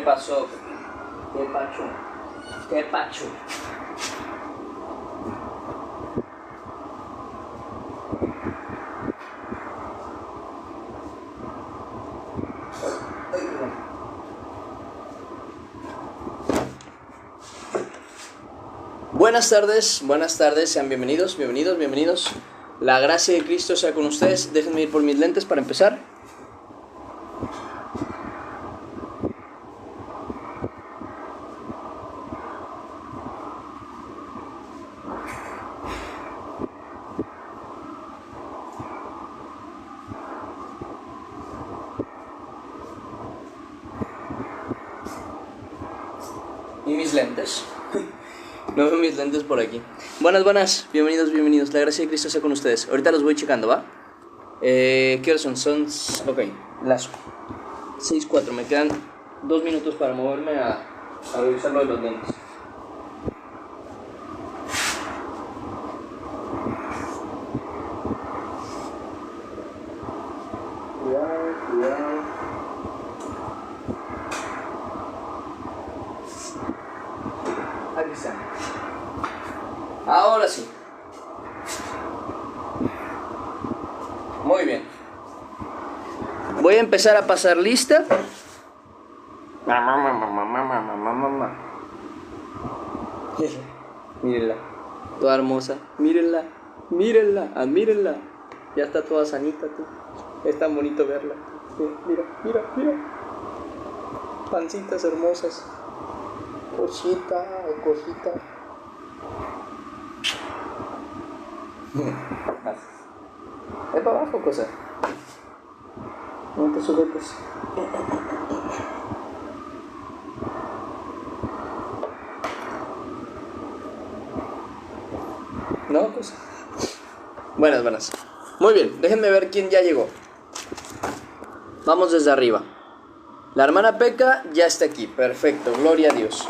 pasó? ¿Qué pacho? ¿Qué pacho? Buenas tardes, sean bienvenidos. La gracia de Cristo sea con ustedes. Déjenme ir por mis lentes para empezar. Y mis lentes. No veo mis lentes por aquí. Buenas, bienvenidos. La gracia de Cristo sea con ustedes. Ahorita los voy checando, ¿va? ¿Qué horas son? Ok, las 6:04. Me quedan 2 minutos para moverme a revisar lo de los lentes. Cuidado. Aquí está. Ahora sí. Muy bien. Voy a empezar a pasar lista. Mírenla. Toda hermosa. Mírenla. Admírenla. Ya está toda sanita, tú. Es tan bonito verla. Mira. Pancitas hermosas. Cosita. Es para abajo, cosa. No te sujetes. No, cosa. Buenas. Muy bien, déjenme ver quién ya llegó. Vamos desde arriba. La hermana Peca ya está aquí. Perfecto, gloria a Dios.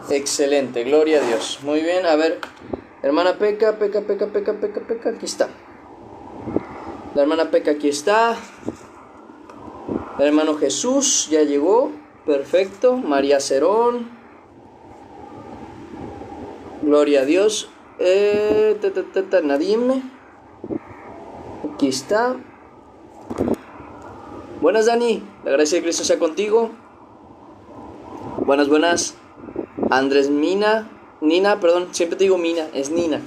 Excelente, gloria a Dios. Muy bien, a ver. Hermana Peca, aquí está. La hermana Peca aquí está. El hermano Jesús ya llegó. Perfecto. María Cerón. Gloria a Dios. Nadime. Aquí está. Buenas, Dani. La gracia de Cristo sea contigo. Buenas. Andrés Nina, siempre te digo Mina, es Nina.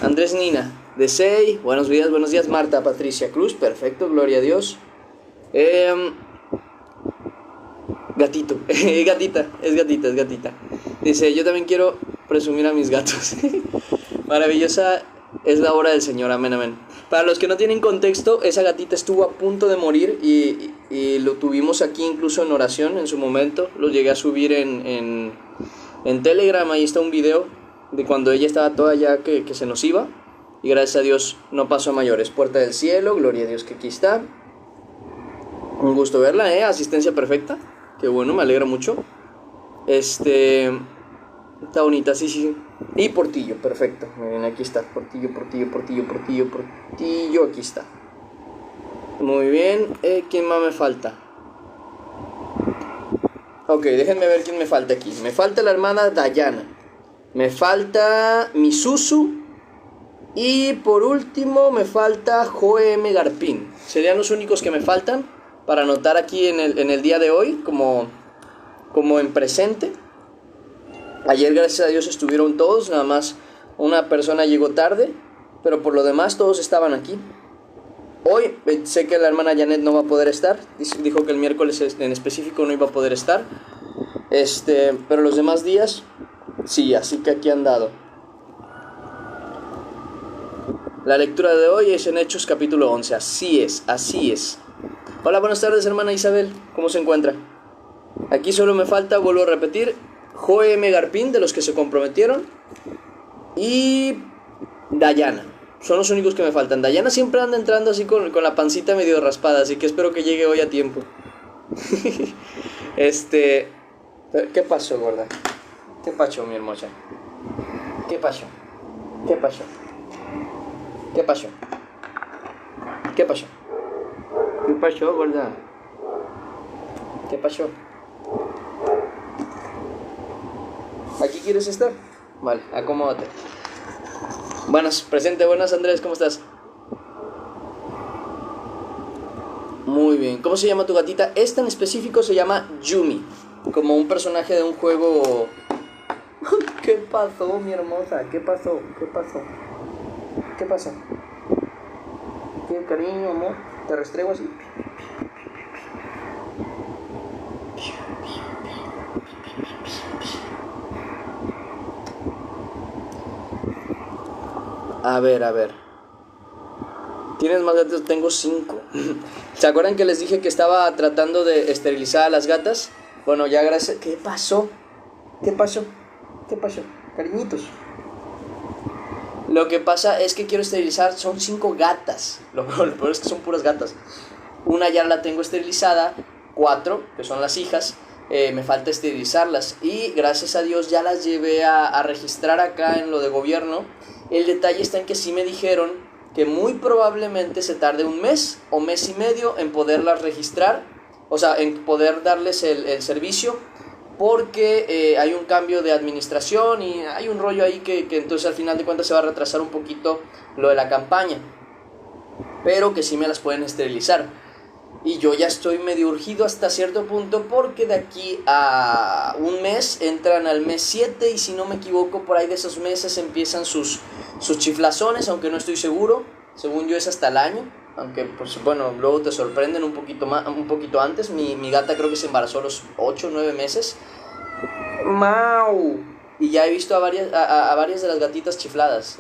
Andrés Nina, de 6, buenos días, Marta Patricia Cruz, perfecto, gloria a Dios. Gatito, es gatita. Dice, yo también quiero presumir a mis gatos. Maravillosa es la obra del Señor, amén. Para los que no tienen contexto, esa gatita estuvo a punto de morir y lo tuvimos aquí incluso en oración en su momento. Lo llegué a subir en Telegram, ahí está un video de cuando ella estaba toda ya que se nos iba. Y gracias a Dios no pasó a mayores. Puerta del cielo, gloria a Dios que aquí está. Un gusto verla, asistencia perfecta. Qué bueno, me alegra mucho. Está bonita, sí. Y Portillo, perfecto. Miren, aquí está, Portillo, aquí está. Muy bien, ¿quién más me falta? Ok, déjenme ver quién me falta aquí. Me falta la hermana Dayana. Me falta Misuzu. Y por último me falta Joem Garpín. Serían los únicos que me faltan para anotar aquí en el día de hoy como en presente. Ayer gracias a Dios estuvieron todos. Nada más una persona llegó tarde, pero por lo demás todos estaban aquí. Hoy sé que la hermana Janet no va a poder estar. Dijo que el miércoles en específico no iba a poder estar. Pero los demás días sí, así que aquí han dado. La lectura de hoy es en Hechos capítulo 11. Así es. Hola, buenas tardes, hermana Isabel. ¿Cómo se encuentra? Aquí solo me falta, vuelvo a repetir, Joem Garpín, de los que se comprometieron, y Dayana. Son los únicos que me faltan. Dayana siempre anda entrando así con la pancita medio raspada, así que espero que llegue hoy a tiempo. ¿Qué pasó, gorda? ¿Qué pasó, mi hermosa? ¿Qué pasó, gorda? ¿Qué pasó? ¿Aquí quieres estar? Vale, acomódate. Buenas, presente, buenas Andrés, ¿cómo estás? Muy bien, ¿cómo se llama tu gatita? Esta en específico se llama Yumi, como un personaje de un juego. ¿Qué pasó, mi hermosa? ¿Qué pasó? ¿Qué pasó? ¿Qué pasó? ¿Qué cariño, amor? Te restrego así. A ver. ¿Tienes más gatos? Tengo 5. ¿Se acuerdan que les dije que estaba tratando de esterilizar a las gatas? Bueno, ya gracias. ¿Qué pasó? ¿Qué pasó? ¿Qué pasó? Cariñitos. Lo que pasa es que quiero esterilizar, son 5 gatas. Lo peor es que son puras gatas. Una ya la tengo esterilizada, 4, que son las hijas. Me falta esterilizarlas. Y gracias a Dios ya las llevé a registrar acá en lo de gobierno. El detalle está en que sí me dijeron que muy probablemente se tarde un mes o mes y medio en poderlas registrar. O sea, en poder darles el servicio. Porque hay un cambio de administración y hay un rollo ahí que entonces al final de cuentas se va a retrasar un poquito lo de la campaña. Pero que sí me las pueden esterilizar. Y yo ya estoy medio urgido hasta cierto punto porque de aquí a un mes entran al mes 7 y si no me equivoco por ahí de esos meses empiezan sus chiflazones, aunque no estoy seguro. Según yo es hasta el año, aunque pues bueno, luego te sorprenden un poquito antes. Mi gata creo que se embarazó a los 8 o 9 meses. ¡Mau! Y ya he visto a varias de las gatitas chifladas.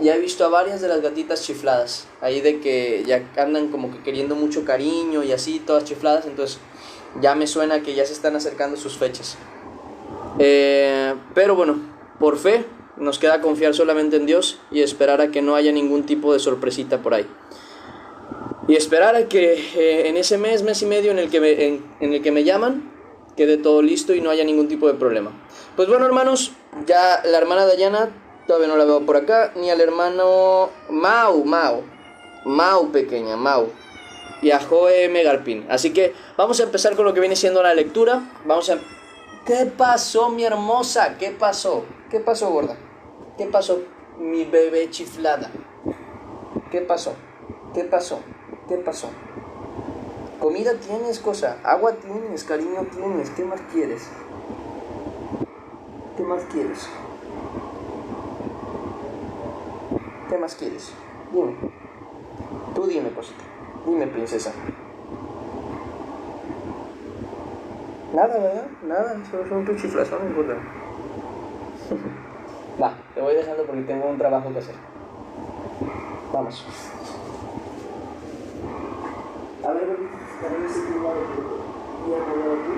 Ya he visto a varias de las gatitas chifladas. Ahí de que ya andan como que queriendo mucho cariño y así, todas chifladas. Entonces ya me suena que ya se están acercando sus fechas. Pero bueno, por fe, nos queda confiar solamente en Dios y esperar a que no haya ningún tipo de sorpresita por ahí. Y esperar a que en ese mes y medio en el que me llaman, quede todo listo y no haya ningún tipo de problema. Pues bueno, hermanos, ya la hermana Dayana todavía no la veo por acá, ni al hermano Mau pequeña, Mau, y a Joe Megarpin. Así que vamos a empezar con lo que viene siendo la lectura. ¿Qué pasó, mi hermosa? ¿Qué pasó? ¿Qué pasó, gorda? ¿Qué pasó, mi bebé chiflada? ¿Qué pasó? ¿Qué pasó? ¿Qué pasó? Comida tienes, cosa. Agua tienes, cariño tienes. ¿Qué más quieres? ¿Qué más quieres? ¿Qué más quieres? Dime. Tú dime, cosita. Dime, princesa. Nada, ¿verdad? Nada. Solo son tus chiflazones, gorda. Va, te voy dejando porque tengo un trabajo que hacer. Vamos. A ver, gordita. También estoy filmado. Voy a poner aquí.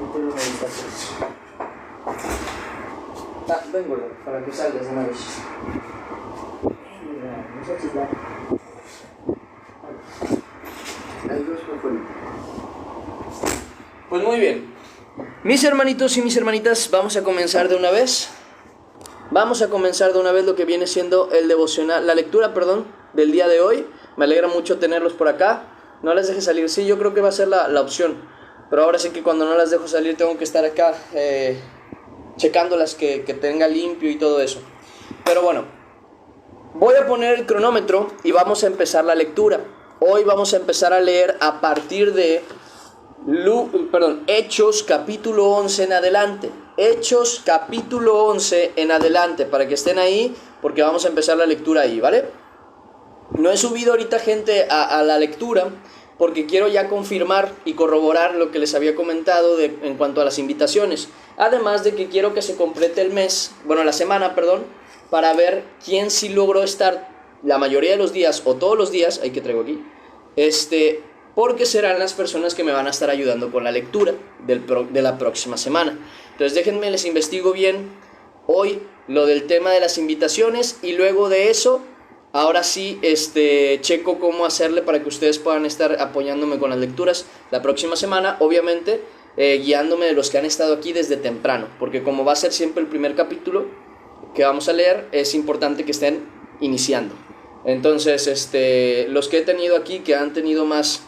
Meter una habitación. Ven, gorda, para que salgas de una vez. Pues muy bien, mis hermanitos y mis hermanitas, vamos a comenzar de una vez. Vamos a comenzar de una vez lo que viene siendo el devocional, la lectura, del día de hoy. Me alegra mucho tenerlos por acá. No las dejes salir, sí, yo creo que va a ser la opción. Pero ahora sí que cuando no las dejo salir tengo que estar acá checándolas que tenga limpio y todo eso. Pero bueno, voy a poner el cronómetro y vamos a empezar la lectura. Hoy vamos a empezar a leer a partir de Hechos capítulo 11 en adelante. Hechos capítulo 11 en adelante, para que estén ahí, porque vamos a empezar la lectura ahí, ¿vale? No he subido ahorita gente a la lectura, porque quiero ya confirmar y corroborar lo que les había comentado en cuanto a las invitaciones. Además de que quiero que se complete la semana, para ver quién sí logró estar la mayoría de los días o todos los días, ahí que traigo aquí, porque serán las personas que me van a estar ayudando con la lectura de la próxima semana. Entonces déjenme, les investigo bien hoy lo del tema de las invitaciones y luego de eso, ahora sí, checo cómo hacerle para que ustedes puedan estar apoyándome con las lecturas la próxima semana, obviamente guiándome de los que han estado aquí desde temprano, porque como va a ser siempre el primer capítulo que vamos a leer, es importante que estén iniciando. Entonces, los que he tenido aquí, que han tenido más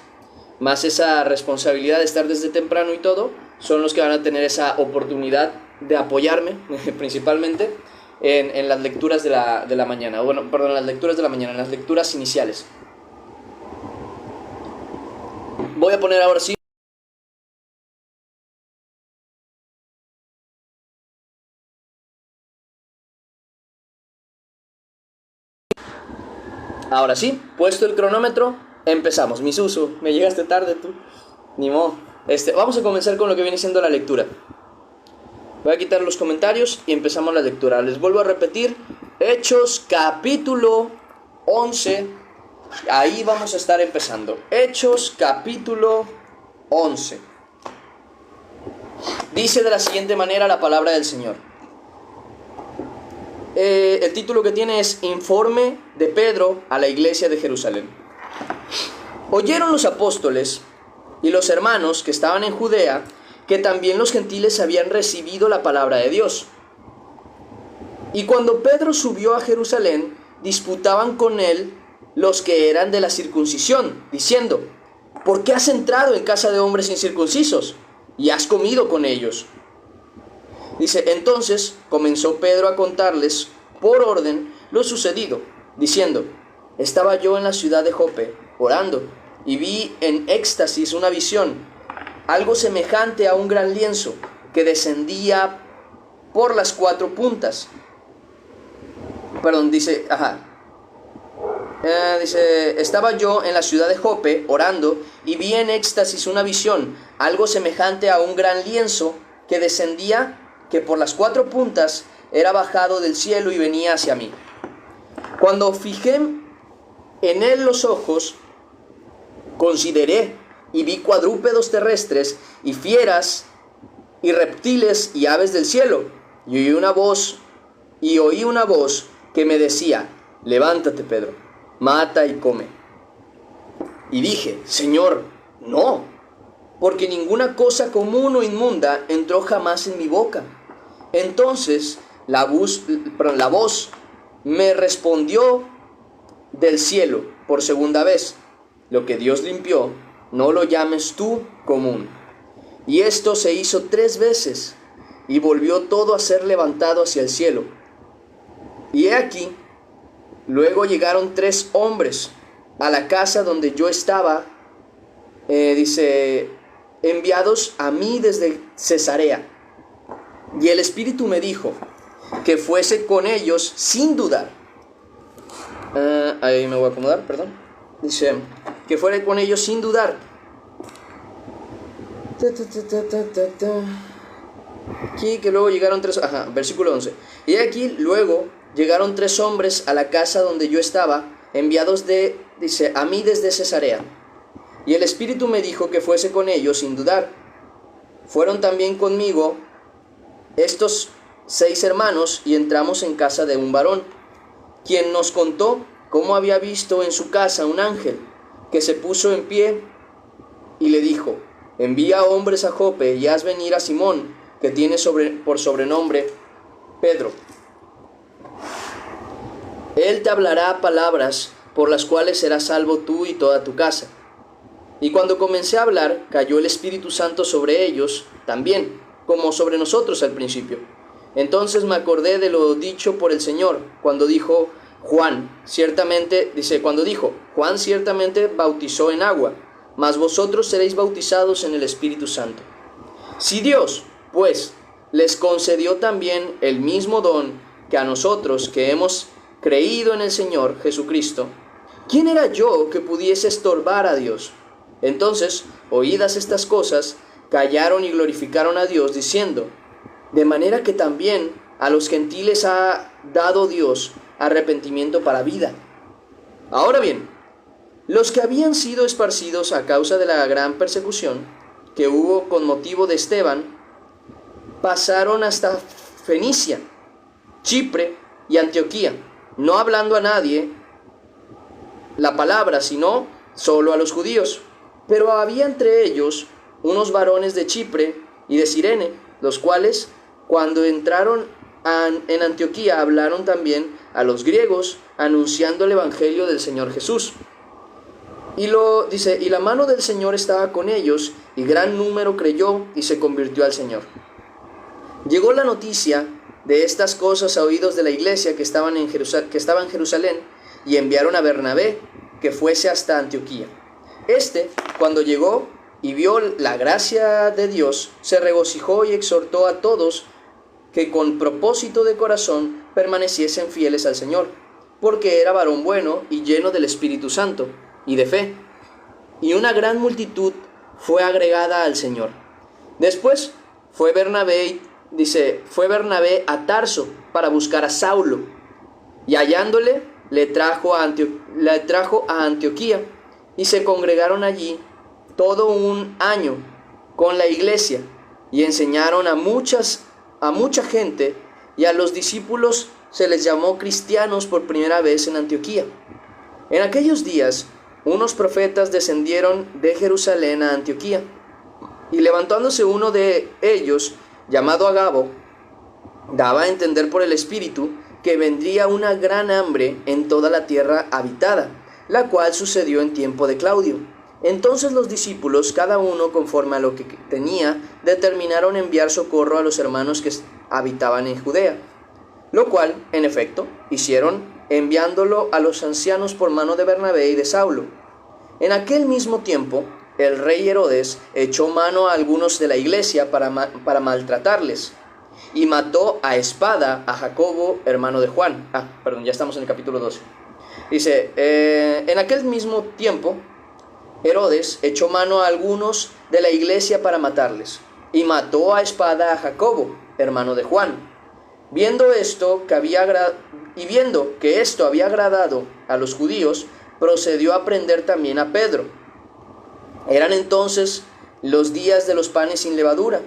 más esa responsabilidad de estar desde temprano y todo, son los que van a tener esa oportunidad de apoyarme, principalmente, en las lecturas de la mañana. Bueno, perdón, en las lecturas de la mañana, en las lecturas iniciales. Voy a poner ahora sí. Ahora sí, puesto el cronómetro, empezamos. Misusu, me llegaste tarde tú. Ni modo. Vamos a comenzar con lo que viene siendo la lectura. Voy a quitar los comentarios y empezamos la lectura. Les vuelvo a repetir, Hechos capítulo 11. Ahí vamos a estar empezando. Hechos capítulo 11. Dice de la siguiente manera la palabra del Señor. El título que tiene es Informe de Pedro a la iglesia de Jerusalén. Oyeron los apóstoles y los hermanos que estaban en Judea que también los gentiles habían recibido la palabra de Dios. Y cuando Pedro subió a Jerusalén, disputaban con él los que eran de la circuncisión, diciendo: ¿por qué has entrado en casa de hombres incircuncisos y has comido con ellos? Dice, entonces comenzó Pedro a contarles por orden lo sucedido, diciendo: estaba yo en la ciudad de Jope, orando, y vi en éxtasis una visión, algo semejante a un gran lienzo, que descendía por las cuatro puntas. Dice, estaba yo en la ciudad de Jope, orando, y vi en éxtasis una visión, algo semejante a un gran lienzo, que descendía, que por las cuatro puntas era bajado del cielo y venía hacia mí. Cuando fijé en él los ojos, consideré y vi cuadrúpedos terrestres y fieras y reptiles y aves del cielo, y oí una voz que me decía: levántate, Pedro, mata y come. Y dije: Señor, no, porque ninguna cosa común o inmunda entró jamás en mi boca. Entonces la voz me respondió del cielo por segunda vez: lo que Dios limpió, no lo llames tú común. Y esto se hizo 3 veces, y volvió todo a ser levantado hacia el cielo. Y he aquí, luego llegaron 3 hombres a la casa donde yo estaba, enviados a mí desde Cesarea. Y el Espíritu me dijo que fuese con ellos sin dudar. Ahí me voy a acomodar, perdón. Dice, que fuera con ellos sin dudar. Aquí que luego llegaron 3, versículo 11. Y aquí luego llegaron 3 hombres a la casa donde yo estaba, enviados a mí desde Cesarea. Y el Espíritu me dijo que fuese con ellos sin dudar. Fueron también conmigo estos 6 hermanos y entramos en casa de un varón, quien nos contó cómo había visto en su casa un ángel que se puso en pie y le dijo: envía hombres a Jope y haz venir a Simón, que tiene por sobrenombre Pedro. Él te hablará palabras por las cuales serás salvo tú y toda tu casa. Y cuando comencé a hablar, cayó el Espíritu Santo sobre ellos también, como sobre nosotros al principio. Entonces me acordé de lo dicho por el Señor, cuando dijo: Juan ciertamente bautizó en agua, mas vosotros seréis bautizados en el Espíritu Santo. Si Dios, pues, les concedió también el mismo don que a nosotros que hemos creído en el Señor Jesucristo, ¿quién era yo que pudiese estorbar a Dios? Entonces, oídas estas cosas, callaron y glorificaron a Dios, diciendo: de manera que también a los gentiles ha dado Dios arrepentimiento para vida. Ahora bien, los que habían sido esparcidos a causa de la gran persecución que hubo con motivo de Esteban, pasaron hasta Fenicia, Chipre y Antioquía, no hablando a nadie la palabra, sino solo a los judíos. Pero había entre ellos unos varones de Chipre y de Cirene, los cuales, cuando entraron en Antioquía, hablaron también a los griegos, anunciando el evangelio del Señor Jesús. y la mano del Señor estaba con ellos, y gran número creyó y se convirtió al Señor. Llegó la noticia de estas cosas a oídos de la iglesia que estaba en Jerusalén, y enviaron a Bernabé que fuese hasta Antioquía. Cuando llegó y vio la gracia de Dios, se regocijó y exhortó a todos que con propósito de corazón permaneciesen fieles al Señor, porque era varón bueno y lleno del Espíritu Santo y de fe, y una gran multitud fue agregada al Señor. Después fue Bernabé a Tarso para buscar a Saulo, y hallándole le trajo a Antioquía, y se congregaron allí todo un año con la iglesia, y enseñaron a mucha gente, y a los discípulos se les llamó cristianos por primera vez en Antioquía. En aquellos días unos profetas descendieron de Jerusalén a Antioquía, y levantándose uno de ellos, llamado Agabo, daba a entender por el Espíritu que vendría una gran hambre en toda la tierra habitada, la cual sucedió en tiempo de Claudio. Entonces los discípulos, cada uno conforme a lo que tenía, determinaron enviar socorro a los hermanos que habitaban en Judea, lo cual, en efecto, hicieron, enviándolo a los ancianos por mano de Bernabé y de Saulo. En aquel mismo tiempo, el rey Herodes echó mano a algunos de la iglesia para maltratarles, y mató a espada a Jacobo, hermano de Juan. Ya estamos en el capítulo 12. Dice, en aquel mismo tiempo, Herodes echó mano a algunos de la iglesia para matarles, y mató a espada a Jacobo, hermano de Juan. Viendo que esto había agradado a los judíos, procedió a prender también a Pedro. Eran entonces los días de los panes sin levadura,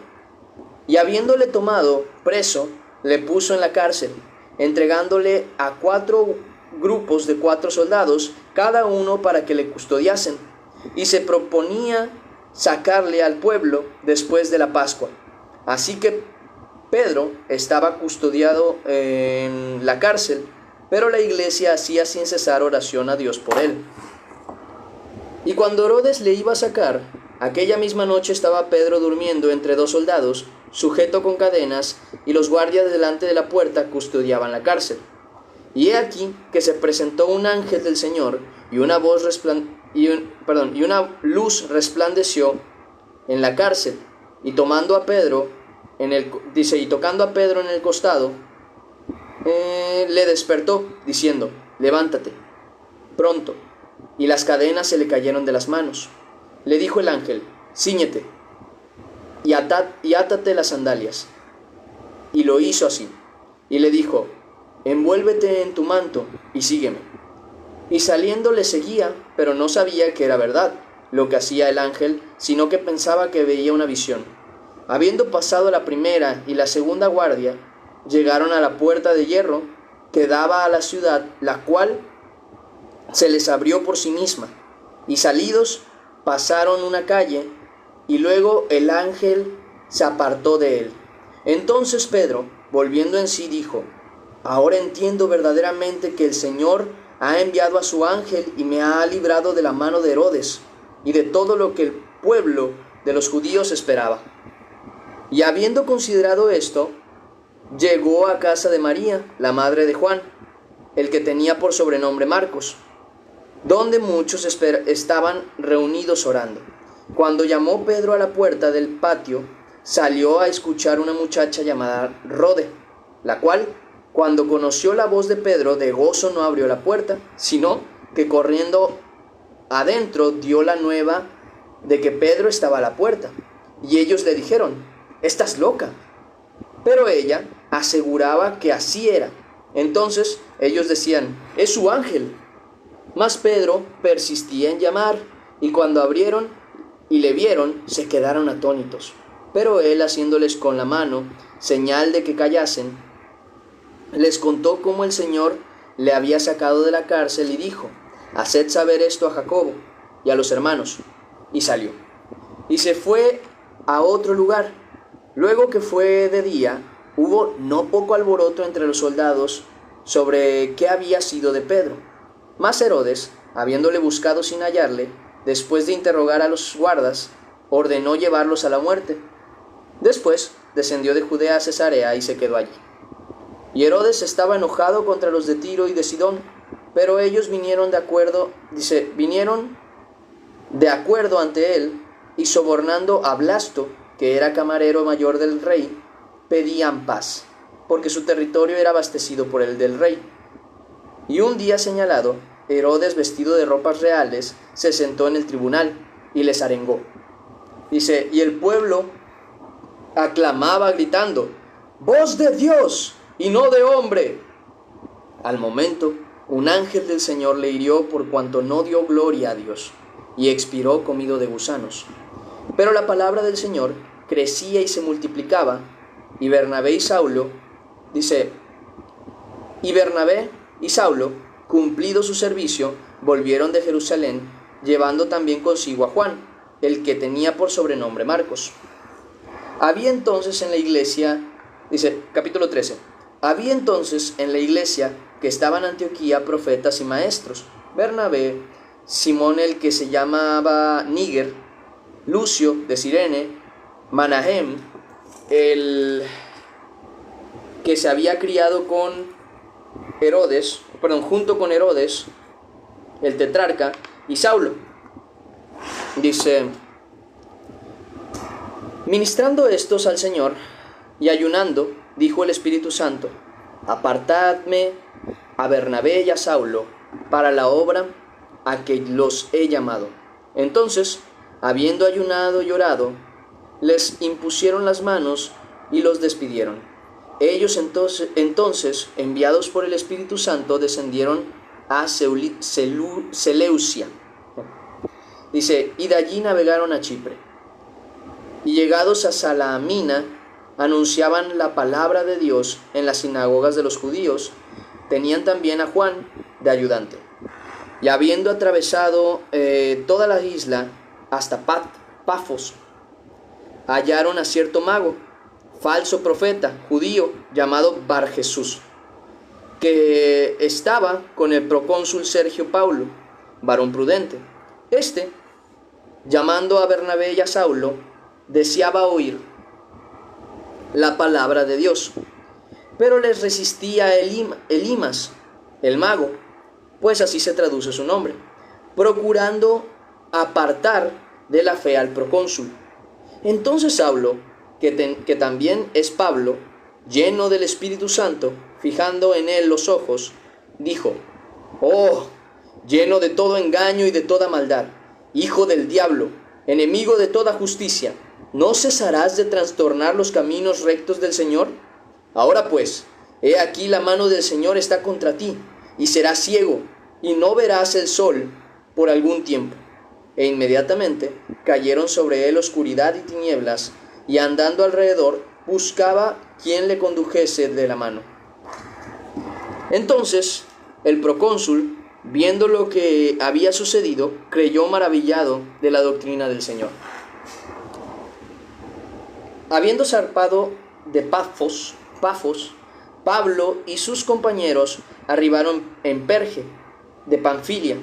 y habiéndole tomado preso, le puso en la cárcel, entregándole a 4 grupos de 4 soldados, cada uno para que le custodiasen, y se proponía sacarle al pueblo después de la Pascua. Así que Pedro estaba custodiado en la cárcel, pero la iglesia hacía sin cesar oración a Dios por él. Y cuando Herodes le iba a sacar, aquella misma noche estaba Pedro durmiendo entre 2 soldados, sujeto con cadenas, y los guardias delante de la puerta custodiaban la cárcel. Y he aquí que se presentó un ángel del Señor, y una luz resplandeció en la cárcel, y tocando a Pedro en el costado, le despertó, diciendo, levántate, pronto. Y las cadenas se le cayeron de las manos. Le dijo el ángel, cíñete y átate las sandalias. Y lo hizo así. Y le dijo, envuélvete en tu manto y sígueme. Y saliendo le seguía, pero no sabía que era verdad lo que hacía el ángel, sino que pensaba que veía una visión. Habiendo pasado la primera y la segunda guardia, llegaron a la puerta de hierro que daba a la ciudad, la cual se les abrió por sí misma, y salidos pasaron una calle, y luego el ángel se apartó de él. Entonces Pedro, volviendo en sí, dijo, ahora entiendo verdaderamente que el Señor ha enviado a su ángel y me ha librado de la mano de Herodes y de todo lo que el pueblo de los judíos esperaba. Y habiendo considerado esto, llegó a casa de María, la madre de Juan, el que tenía por sobrenombre Marcos, donde muchos estaban reunidos orando. Cuando llamó Pedro a la puerta del patio, salió a escuchar una muchacha llamada Rode, la cual, cuando conoció la voz de Pedro, de gozo no abrió la puerta, sino que corriendo adentro dio la nueva de que Pedro estaba a la puerta. Y ellos le dijeron, «¿Estás loca?». Pero ella aseguraba que así era. Entonces ellos decían, «Es su ángel». Mas Pedro persistía en llamar, y cuando abrieron y le vieron, se quedaron atónitos. Pero él, haciéndoles con la mano señal de que callasen, les contó cómo el Señor le había sacado de la cárcel y dijo, «Haced saber esto a Jacobo y a los hermanos». Y salió. Y se fue a otro lugar. Luego que fue de día, hubo no poco alboroto entre los soldados sobre qué había sido de Pedro. Mas Herodes, habiéndole buscado sin hallarle, después de interrogar a los guardas, ordenó llevarlos a la muerte. Después descendió de Judea a Cesarea y se quedó allí. Y Herodes estaba enojado contra los de Tiro y de Sidón, pero ellos vinieron de acuerdo ante él, y sobornando a Blasto, que era camarero mayor del rey, pedían paz, porque su territorio era abastecido por el del rey. Y un día señalado, Herodes, vestido de ropas reales, se sentó en el tribunal y les arengó. Dice, y el pueblo aclamaba gritando, «¡Voz de Dios y no de hombre!». Al momento, un ángel del Señor le hirió por cuanto no dio gloria a Dios, y expiró comido de gusanos. Pero la palabra del Señor crecía y se multiplicaba, y Bernabé y Saulo, cumplido su servicio, volvieron de Jerusalén, llevando también consigo a Juan, el que tenía por sobrenombre Marcos. Había entonces en la iglesia, capítulo 13, había entonces en la iglesia que estaban en Antioquía profetas y maestros: Bernabé, Simón el que se llamaba Níger, Lucio de Cirene, Manahem, el que se había criado junto con Herodes, el tetrarca, y Saulo. Dice, ministrando estos al Señor y ayunando, dijo el Espíritu Santo, apartadme a Bernabé y a Saulo para la obra a que los he llamado. Entonces, habiendo ayunado y orado, les impusieron las manos y los despidieron. Ellos entonces, enviados por el Espíritu Santo, descendieron a Seleucia. Dice, y de allí navegaron a Chipre. Y llegados a Salamina, anunciaban la palabra de Dios en las sinagogas de los judíos. Tenían también a Juan de ayudante. Y habiendo atravesado toda la isla hasta Pafos, hallaron a cierto mago, falso profeta judío, llamado Bar Jesús, que estaba con el procónsul Sergio Paulo, varón prudente. Llamando a Bernabé y a Saulo, deseaba oír la palabra de Dios, pero les resistía Elimas, el mago, pues así se traduce su nombre, procurando apartar de la fe al procónsul. Entonces Saulo, que también es Pablo, lleno del Espíritu Santo, fijando en él los ojos, dijo, «Oh, lleno de todo engaño y de toda maldad, hijo del diablo, enemigo de toda justicia, ¿no cesarás de trastornar los caminos rectos del Señor? Ahora pues, he aquí la mano del Señor está contra ti, y serás ciego, y no verás el sol por algún tiempo». E inmediatamente cayeron sobre él oscuridad y tinieblas, y andando alrededor buscaba quien le condujese de la mano. Entonces el procónsul, viendo lo que había sucedido, creyó maravillado de la doctrina del Señor. Habiendo zarpado de Pafos, Pablo y sus compañeros arribaron en Perge de Panfilia,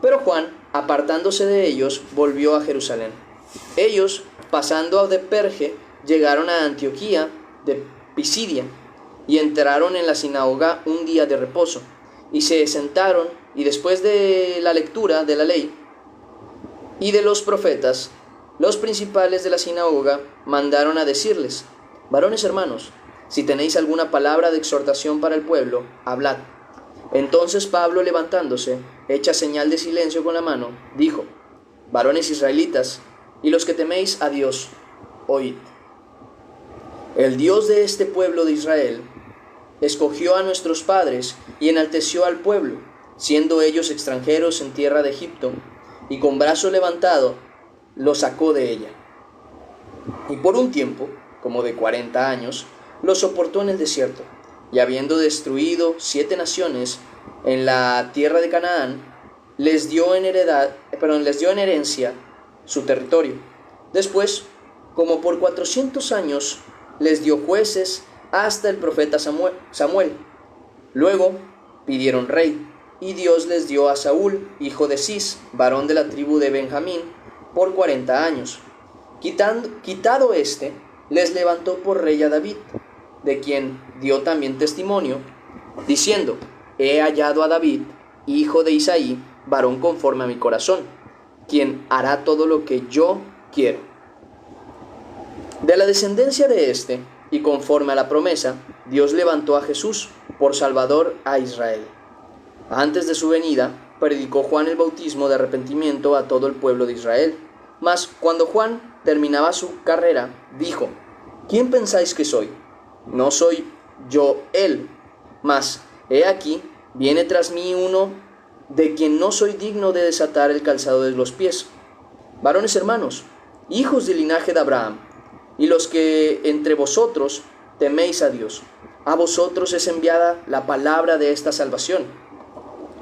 pero Juan, apartándose de ellos, volvió a Jerusalén. Ellos, pasando de Perge, llegaron a Antioquía de Pisidia y entraron en la sinagoga un día de reposo, y se sentaron, y después de la lectura de la ley y de los profetas, los principales de la sinagoga mandaron a decirles, varones hermanos, si tenéis alguna palabra de exhortación para el pueblo, hablad. Entonces Pablo, levantándose, hecha señal de silencio con la mano, dijo, varones israelitas, y los que teméis a Dios, oíd. El Dios de este pueblo de Israel escogió a nuestros padres y enalteció al pueblo, siendo ellos extranjeros en tierra de Egipto, y con brazo levantado los sacó de ella. Y por un tiempo, como de 40 años, los soportó en el desierto, y habiendo destruido 7 naciones en la tierra de Canaán, les dio en herencia su territorio. Después, como por 400 años, les dio jueces hasta el profeta Samuel. Luego pidieron rey, y Dios les dio a Saúl, hijo de Cis, varón de la tribu de Benjamín, por 40 años. Quitado éste, les levantó por rey a David, de quien dio también testimonio, diciendo: he hallado a David, hijo de Isaí, varón conforme a mi corazón, quien hará todo lo que yo quiero. De la descendencia de éste, y conforme a la promesa, Dios levantó a Jesús por Salvador a Israel. Antes de su venida, predicó Juan el bautismo de arrepentimiento a todo el pueblo de Israel. Mas cuando Juan terminaba su carrera, dijo: ¿quién pensáis que soy? No soy yo él, mas he aquí, viene tras mí uno de quien no soy digno de desatar el calzado de los pies. Varones hermanos, hijos del linaje de Abraham, y los que entre vosotros teméis a Dios, a vosotros es enviada la palabra de esta salvación.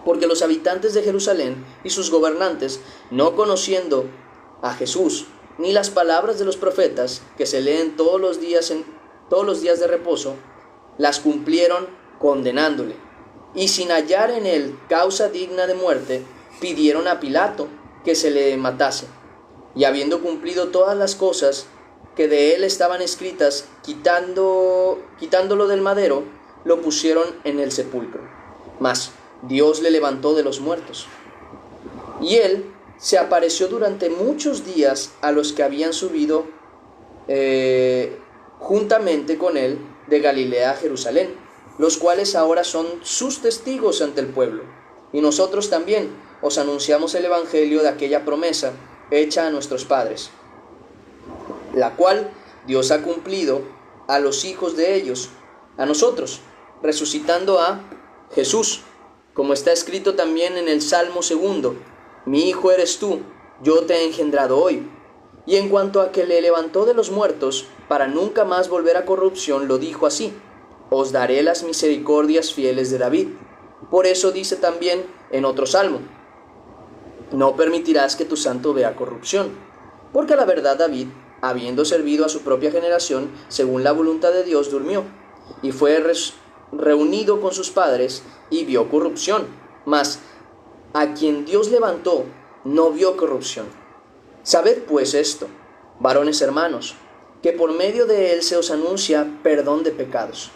Porque los habitantes de Jerusalén y sus gobernantes, no conociendo a Jesús, ni las palabras de los profetas que se leen todos los días de reposo, las cumplieron condenándole. Y sin hallar en él causa digna de muerte, pidieron a Pilato que se le matase. Y habiendo cumplido todas las cosas que de él estaban escritas, quitándolo del madero, lo pusieron en el sepulcro. Mas Dios le levantó de los muertos. Y él se apareció durante muchos días a los que habían subido juntamente con él de Galilea a Jerusalén, los cuales ahora son sus testigos ante el pueblo. Y nosotros también os anunciamos el evangelio de aquella promesa hecha a nuestros padres, la cual Dios ha cumplido a los hijos de ellos, a nosotros, resucitando a Jesús, como está escrito también en el Salmo 2: mi hijo eres tú, yo te he engendrado hoy. Y en cuanto a que le levantó de los muertos, para nunca más volver a corrupción, lo dijo así: os daré las misericordias fieles de David. Por eso dice también en otro salmo: no permitirás que tu santo vea corrupción. Porque a la verdad David, habiendo servido a su propia generación, según la voluntad de Dios, durmió, y fue reunido con sus padres, y vio corrupción. Mas a quien Dios levantó, no vio corrupción. Sabed pues esto, varones hermanos, que por medio de él se os anuncia perdón de pecados,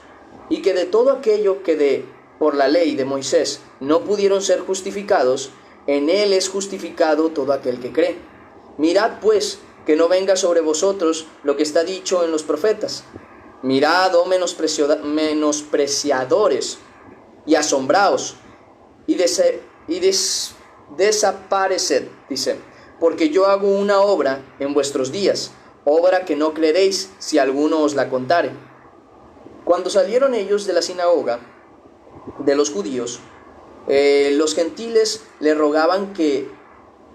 y que de todo aquello que por la ley de Moisés no pudieron ser justificados, en él es justificado todo aquel que cree. Mirad pues, que no venga sobre vosotros lo que está dicho en los profetas: mirad, oh menospreciadores, y asombraos, y desapareced, dice, porque yo hago una obra en vuestros días, obra que no creeréis si alguno os la contare. Cuando salieron ellos de la sinagoga de los judíos, los gentiles le rogaban que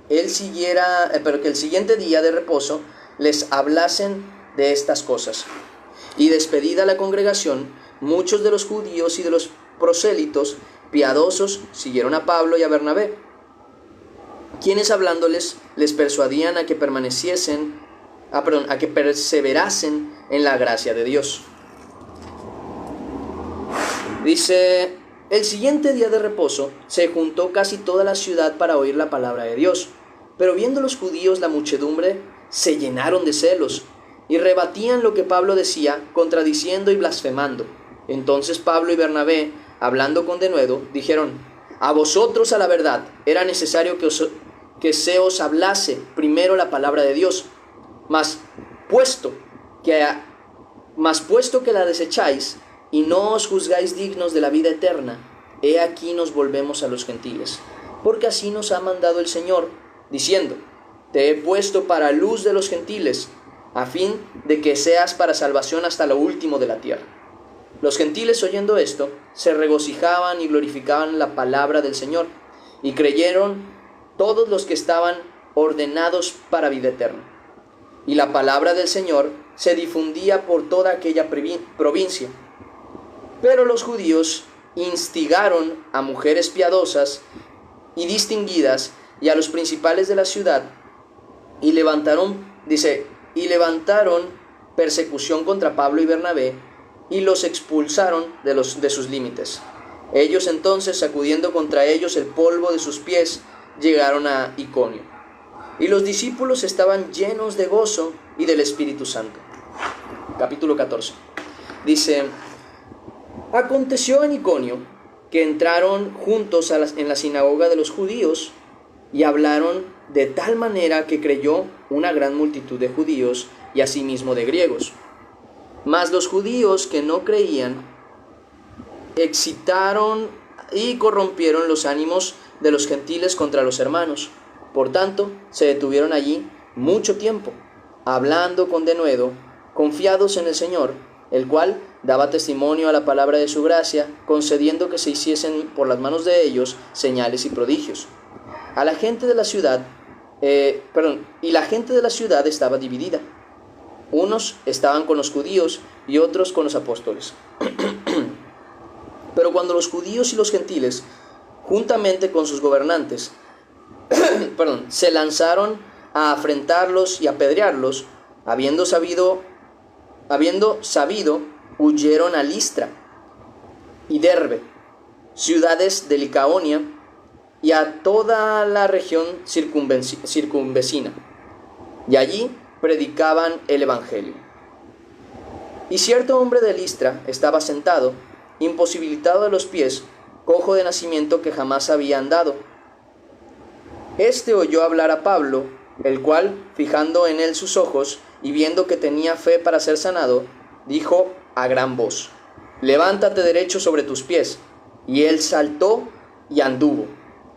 él siguiera, pero que el siguiente día de reposo les hablasen de estas cosas. Y despedida la congregación, muchos de los judíos y de los prosélitos piadosos siguieron a Pablo y a Bernabé, quienes hablándoles les persuadían a que perseverasen en la gracia de Dios. Dice: el siguiente día de reposo se juntó casi toda la ciudad para oír la palabra de Dios. Pero viendo los judíos la muchedumbre, se llenaron de celos y rebatían lo que Pablo decía, contradiciendo y blasfemando. Entonces Pablo y Bernabé, hablando con denuedo, dijeron: a vosotros a la verdad era necesario que se os hablase primero la palabra de Dios, mas puesto que la desecháis y no os juzgáis dignos de la vida eterna, he aquí nos volvemos a los gentiles, porque así nos ha mandado el Señor, diciendo: te he puesto para luz de los gentiles, a fin de que seas para salvación hasta lo último de la tierra. Los gentiles, oyendo esto, se regocijaban y glorificaban la palabra del Señor, y creyeron todos los que estaban ordenados para vida eterna. Y la palabra del Señor se difundía por toda aquella provincia. Pero los judíos instigaron a mujeres piadosas y distinguidas y a los principales de la ciudad, y levantaron persecución contra Pablo y Bernabé, y los expulsaron de sus límites. Ellos entonces, sacudiendo contra ellos el polvo de sus pies, llegaron a Iconio. Y los discípulos estaban llenos de gozo y del Espíritu Santo. Capítulo 14. Dice: aconteció en Iconio que entraron juntos en la sinagoga de los judíos y hablaron de tal manera que creyó una gran multitud de judíos y asimismo de griegos. Mas los judíos que no creían excitaron y corrompieron los ánimos de los gentiles contra los hermanos. Por tanto, se detuvieron allí mucho tiempo, hablando con denuedo, confiados en el Señor, el cual daba testimonio a la palabra de su gracia, concediendo que se hiciesen por las manos de ellos señales y prodigios. A la gente de la ciudad, y la gente de la ciudad estaba dividida. Unos estaban con los judíos y otros con los apóstoles. Pero cuando los judíos y los gentiles, juntamente con sus gobernantes, se lanzaron a afrentarlos y apedrearlos, habiendo sabido, huyeron a Listra y Derbe, ciudades de Licaonia, y a toda la región circunvecina, y allí predicaban el evangelio. Y cierto hombre de Listra estaba sentado, imposibilitado de los pies, cojo de nacimiento, que jamás había andado. Este oyó hablar a Pablo, el cual, fijando en él sus ojos y viendo que tenía fe para ser sanado, dijo a gran voz: levántate derecho sobre tus pies. Y él saltó y anduvo.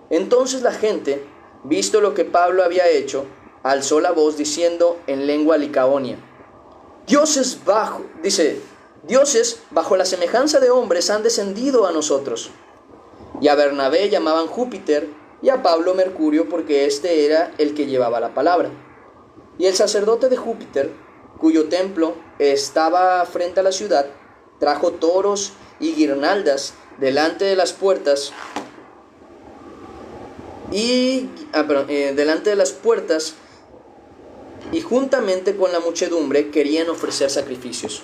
Entonces la gente, visto lo que Pablo había hecho, alzó la voz diciendo en lengua licaonia: dioses bajo la semejanza de hombres han descendido a nosotros. Y a Bernabé llamaban Júpiter, y a Pablo Mercurio, porque este era el que llevaba la palabra. Y el sacerdote de Júpiter, cuyo templo estaba frente a la ciudad, trajo toros y guirnaldas delante de las puertas, y juntamente con la muchedumbre querían ofrecer sacrificios.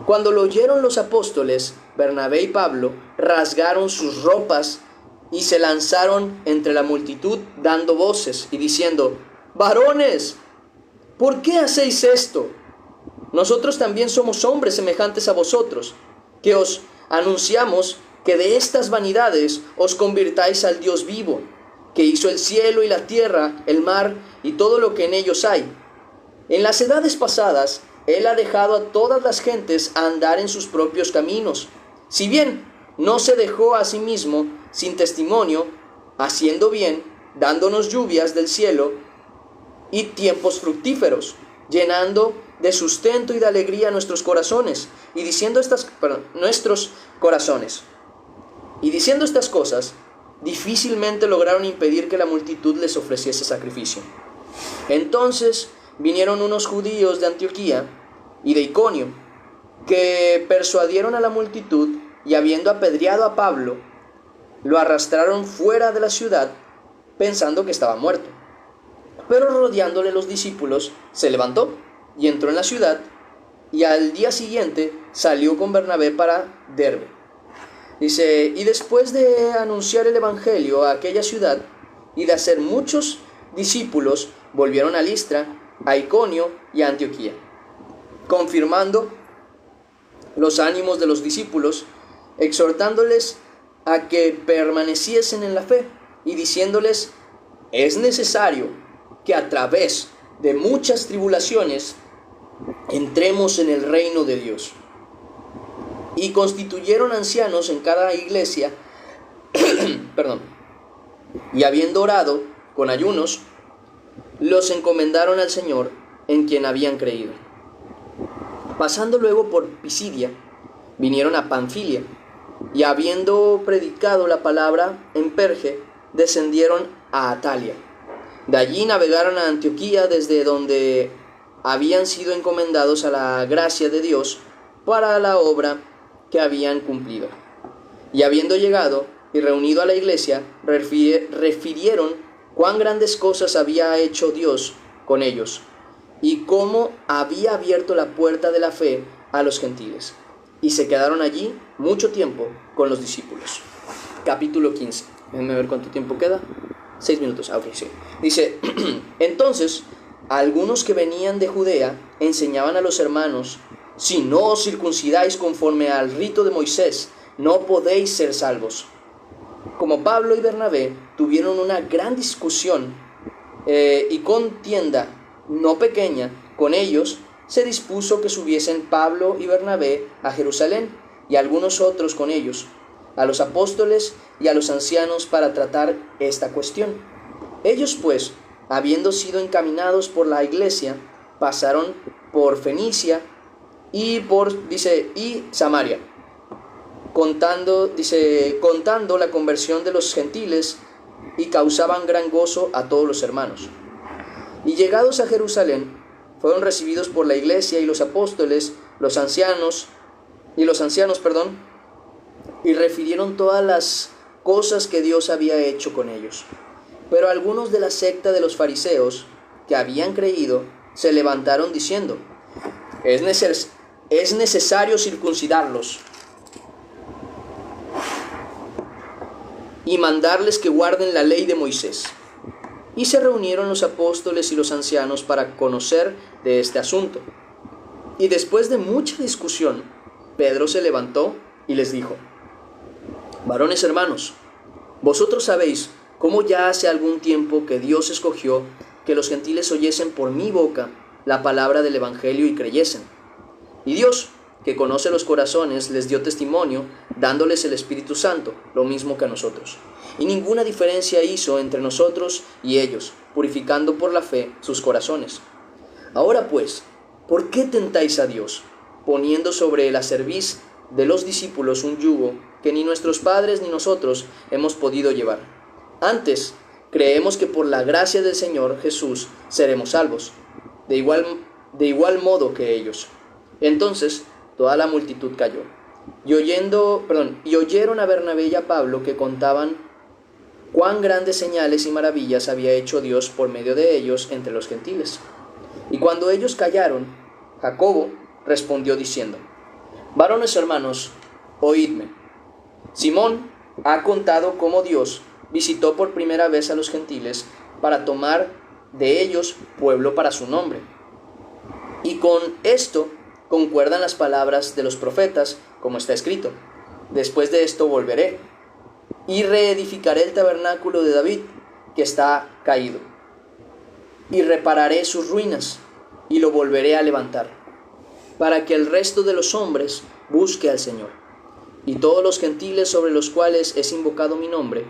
Cuando lo oyeron los apóstoles, Bernabé y Pablo rasgaron sus ropas y se lanzaron entre la multitud dando voces y diciendo: varones, ¿por qué hacéis esto? Nosotros también somos hombres semejantes a vosotros, que os anunciamos que de estas vanidades os convirtáis al Dios vivo, que hizo el cielo y la tierra, el mar y todo lo que en ellos hay. En las edades pasadas, Él ha dejado a todas las gentes a andar en sus propios caminos, si bien no se dejó a sí mismo sin testimonio, haciendo bien, dándonos lluvias del cielo y tiempos fructíferos, llenando de sustento y de alegría nuestros corazones, y diciendo estas cosas, difícilmente lograron impedir que la multitud les ofreciese sacrificio. Entonces vinieron unos judíos de Antioquía y de Iconio, que persuadieron a la multitud, y habiendo apedreado a Pablo, lo arrastraron fuera de la ciudad, pensando que estaba muerto. Pero rodeándole los discípulos, se levantó y entró en la ciudad, y al día siguiente salió con Bernabé para Derbe. Dice: y después de anunciar el evangelio a aquella ciudad y de hacer muchos discípulos, volvieron a Listra, a Iconio y a Antioquía, confirmando los ánimos de los discípulos, exhortándoles a que permaneciesen en la fe, y diciéndoles: es necesario que a través de muchas tribulaciones entremos en el reino de Dios. Y constituyeron ancianos en cada iglesia, y habiendo orado con ayunos, los encomendaron al Señor, en quien habían creído. Pasando luego por Pisidia, vinieron a Panfilia, y habiendo predicado la palabra en Perge, descendieron a Atalia. De allí navegaron a Antioquía, desde donde habían sido encomendados a la gracia de Dios para la obra que habían cumplido. Y habiendo llegado y reunido a la iglesia, refirieron cuán grandes cosas había hecho Dios con ellos, y cómo había abierto la puerta de la fe a los gentiles. y se quedaron allí mucho tiempo con los discípulos. Capítulo 15. Déjenme ver cuánto tiempo queda. 6 minutos. Ok, sí. Dice, entonces, algunos que venían de Judea enseñaban a los hermanos: si no os circuncidáis conforme al rito de Moisés, no podéis ser salvos. Como Pablo y Bernabé tuvieron una gran discusión y contienda no pequeña con ellos, se dispuso que subiesen Pablo y Bernabé a Jerusalén, y algunos otros con ellos, a los apóstoles y a los ancianos, para tratar esta cuestión. Ellos pues, habiendo sido encaminados por la iglesia, pasaron por Fenicia y y Samaria, contando la conversión de los gentiles, y causaban gran gozo a todos los hermanos. Y llegados a Jerusalén, fueron recibidos por la iglesia y los apóstoles, los ancianos, y refirieron todas las cosas que Dios había hecho con ellos. Pero algunos de la secta de los fariseos, que habían creído, se levantaron diciendo: es necesario circuncidarlos y mandarles que guarden la ley de Moisés. Y se reunieron los apóstoles y los ancianos para conocer de este asunto. Y después de mucha discusión, Pedro se levantó y les dijo: varones hermanos, vosotros sabéis cómo ya hace algún tiempo que Dios escogió que los gentiles oyesen por mi boca la palabra del evangelio y creyesen. Y Dios, que conoce los corazones, les dio testimonio, dándoles el Espíritu Santo, lo mismo que a nosotros. Y ninguna diferencia hizo entre nosotros y ellos, purificando por la fe sus corazones. Ahora pues, ¿por qué tentáis a Dios, poniendo sobre la cerviz de los discípulos un yugo que ni nuestros padres ni nosotros hemos podido llevar? Antes, creemos que por la gracia del Señor Jesús seremos salvos, de igual modo que ellos. Entonces toda la multitud calló, y oyeron a Bernabé y a Pablo, que contaban cuán grandes señales y maravillas había hecho Dios por medio de ellos entre los gentiles. Y cuando ellos callaron, Jacobo respondió diciendo: varones hermanos, oídme. Simón ha contado cómo Dios visitó por primera vez a los gentiles para tomar de ellos pueblo para su nombre. Y con esto concuerdan las palabras de los profetas, como está escrito: después de esto volveré y reedificaré el tabernáculo de David, que está caído, y repararé sus ruinas, y lo volveré a levantar, para que el resto de los hombres busque al Señor. Y todos los gentiles sobre los cuales es invocado mi nombre,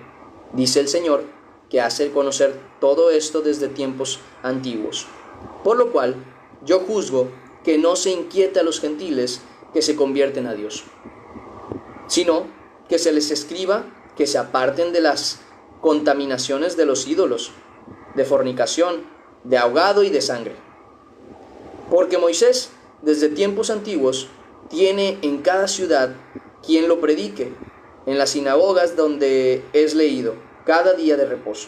dice el Señor, que hace conocer todo esto desde tiempos antiguos. Por lo cual, yo juzgo que no se inquiete a los gentiles que se convierten a Dios, sino que se les escriba que se aparten de las contaminaciones de los ídolos, de fornicación, de ahogado y de sangre. Porque Moisés, desde tiempos antiguos, tiene en cada ciudad quien lo predique, en las sinagogas donde es leído, cada día de reposo.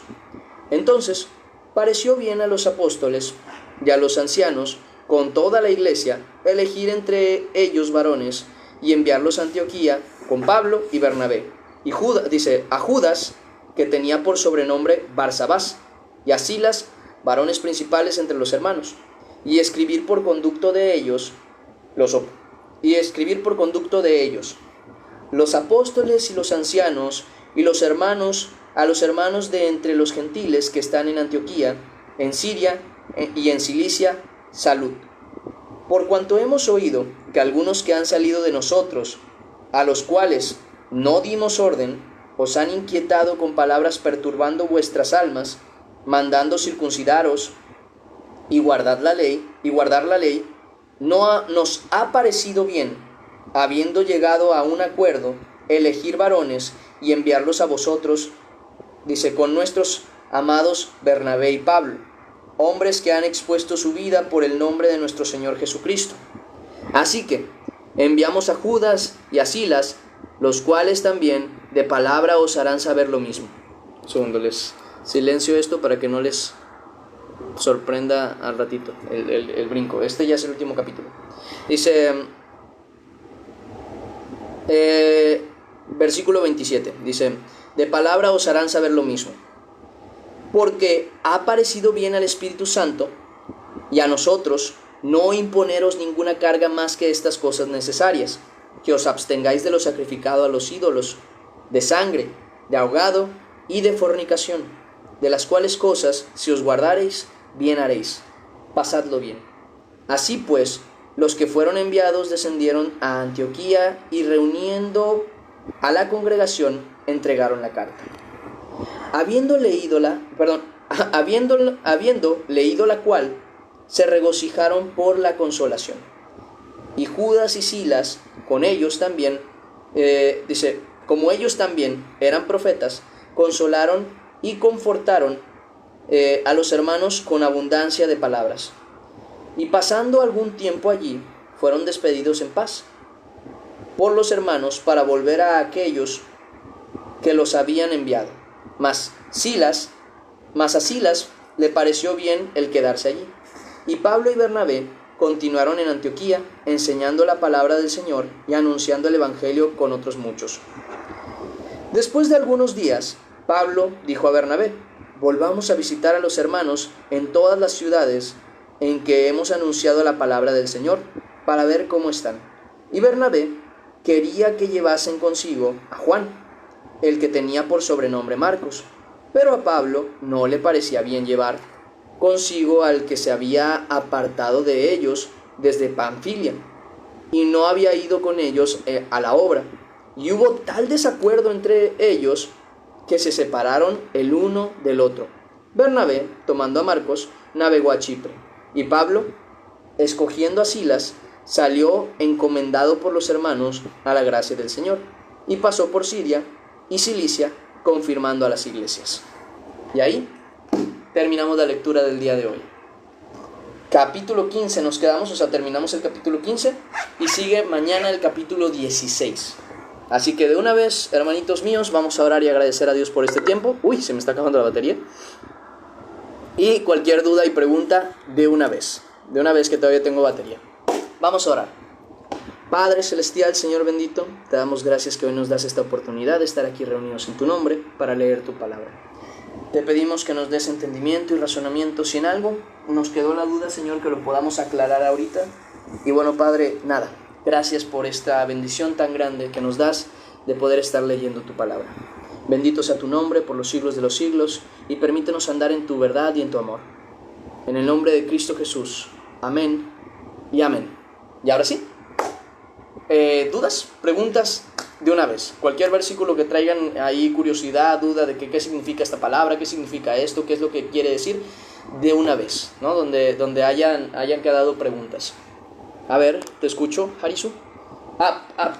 Entonces pareció bien a los apóstoles y a los ancianos, con toda la iglesia, elegir entre ellos varones y enviarlos a Antioquía con Pablo y Bernabé. Y a Judas, que tenía por sobrenombre Barsabás, y a Silas, varones principales entre los hermanos, y escribir por conducto de ellos los apóstoles y los ancianos y los hermanos, a los hermanos de entre los gentiles que están en Antioquía, en Siria y en Cilicia, salud. Por cuanto hemos oído que algunos que han salido de nosotros, a los cuales no dimos orden, os han inquietado con palabras, perturbando vuestras almas, mandando circuncidaros y guardar la ley, nos ha parecido bien, habiendo llegado a un acuerdo, elegir varones y enviarlos a vosotros, con nuestros amados Bernabé y Pablo, hombres que han expuesto su vida por el nombre de nuestro Señor Jesucristo. Así que enviamos a Judas y a Silas, los cuales también de palabra os harán saber lo mismo. Segundo, les silencio esto para que no les sorprenda al ratito el brinco. Este ya es el último capítulo. Dice: Versículo 27, dice: de palabra os harán saber lo mismo, porque ha parecido bien al Espíritu Santo y a nosotros no imponeros ninguna carga más que estas cosas necesarias, que os abstengáis de lo sacrificado a los ídolos, de sangre, de ahogado y de fornicación, de las cuales cosas, si os guardareis, bien haréis. Pasadlo bien. Así pues, los que fueron enviados descendieron a Antioquía y reuniendo a la congregación entregaron la carta. Habiendo leído la cual, se regocijaron por la consolación. Y Judas y Silas, con ellos también, dice, como ellos también eran profetas, consolaron y confortaron a los hermanos con abundancia de palabras. Y pasando algún tiempo allí, fueron despedidos en paz por los hermanos para volver a aquellos que los habían enviado. Mas a Silas le pareció bien el quedarse allí. Y Pablo y Bernabé continuaron en Antioquía, enseñando la palabra del Señor y anunciando el evangelio con otros muchos. Después de algunos días, Pablo dijo a Bernabé: volvamos a visitar a los hermanos en todas las ciudades en que hemos anunciado la palabra del Señor, para ver cómo están. Y Bernabé quería que llevasen consigo a Juan, el que tenía por sobrenombre Marcos, pero a Pablo no le parecía bien llevar consigo al que se había apartado de ellos desde Panfilia, y no había ido con ellos a la obra. Y hubo tal desacuerdo entre ellos que se separaron el uno del otro. Bernabé, tomando a Marcos, navegó a Chipre, y Pablo, escogiendo a Silas, salió encomendado por los hermanos a la gracia del Señor, y pasó por Siria y Cilicia, confirmando a las iglesias. Y ahí terminamos la lectura del día de hoy. Capítulo 15 nos quedamos, o sea, terminamos el capítulo 15 y sigue mañana el capítulo 16. Así que de una vez, hermanitos míos, vamos a orar y agradecer a Dios por este tiempo. Uy, se me está acabando la batería. Y cualquier duda y pregunta, de una vez que todavía tengo batería. Vamos a orar. Padre Celestial, Señor bendito, te damos gracias que hoy nos das esta oportunidad de estar aquí reunidos en tu nombre para leer tu palabra. Te pedimos que nos des entendimiento y razonamiento. Si en algo nos quedó la duda, Señor, que lo podamos aclarar ahorita. Y bueno, Padre, nada, gracias por esta bendición tan grande que nos das de poder estar leyendo tu palabra. Bendito sea tu nombre por los siglos de los siglos, y permítenos andar en tu verdad y en tu amor. En el nombre de Cristo Jesús. Amén y amén. Y ahora sí, ¿dudas? ¿Preguntas? De una vez. Cualquier versículo que traigan ahí curiosidad, duda de qué significa esta palabra, qué significa esto, qué es lo que quiere decir, de una vez, ¿no? Donde hayan quedado preguntas. A ver, te escucho, Harisu.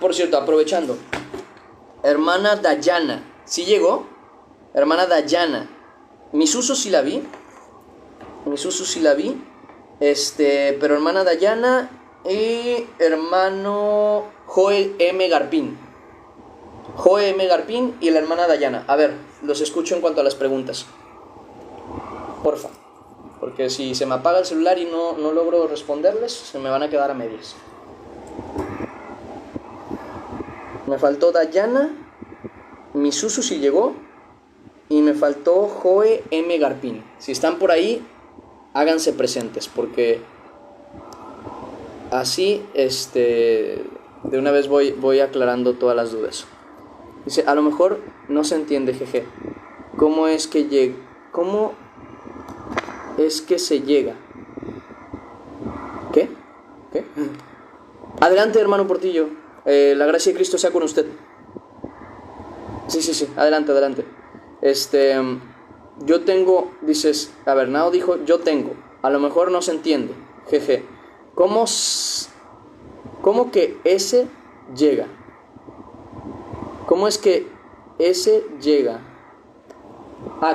Por cierto, aprovechando. Hermana Dayana, ¿sí llegó? Hermana Dayana. Misuso sí la vi. Pero hermana Dayana y hermano Joel M. Garpín y la hermana Dayana. A ver, los escucho en cuanto a las preguntas. Porfa. Porque si se me apaga el celular y no logro responderles, se me van a quedar a medias. Me faltó Dayana, Misusu si llegó, y me faltó Joe M. Garpín. Si están por ahí, háganse presentes, porque así de una vez voy aclarando todas las dudas. Dice, a lo mejor no se entiende, jeje. ¿Cómo es que se llega? ¿Qué? Adelante, hermano Portillo. La gracia de Cristo sea con usted. Sí. Adelante. Yo tengo, dices, a ver, Nao dijo, yo tengo. A lo mejor no se entiende, jeje. ¿Cómo que ese llega? ¿Cómo es que ese llega?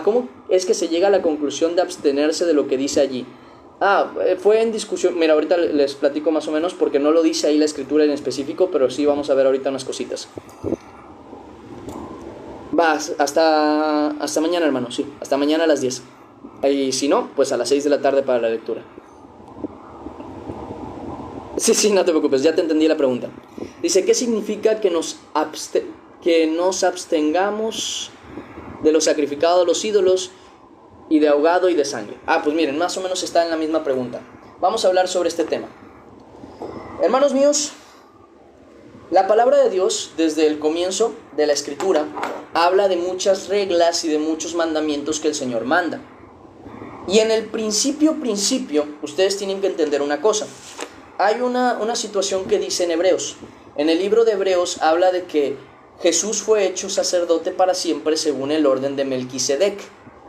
¿Cómo es que se llega a la conclusión de abstenerse de lo que dice allí? Fue en discusión. Mira, ahorita les platico más o menos porque no lo dice ahí la escritura en específico, pero sí vamos a ver ahorita unas cositas. Hasta mañana, hermano, sí. Hasta mañana a las 10. Y si no, pues a las 6 de la tarde para la lectura. Sí, no te preocupes, ya te entendí la pregunta. Dice, ¿qué significa que nos abstengamos de lo sacrificado a los ídolos y de ahogado y de sangre? Pues miren, más o menos está en la misma pregunta. Vamos a hablar sobre este tema. Hermanos míos, la palabra de Dios, desde el comienzo de la Escritura, habla de muchas reglas y de muchos mandamientos que el Señor manda. Y en el principio, ustedes tienen que entender una cosa. Hay una situación que dice en Hebreos. En el libro de Hebreos habla de que Jesús fue hecho sacerdote para siempre según el orden de Melquisedec.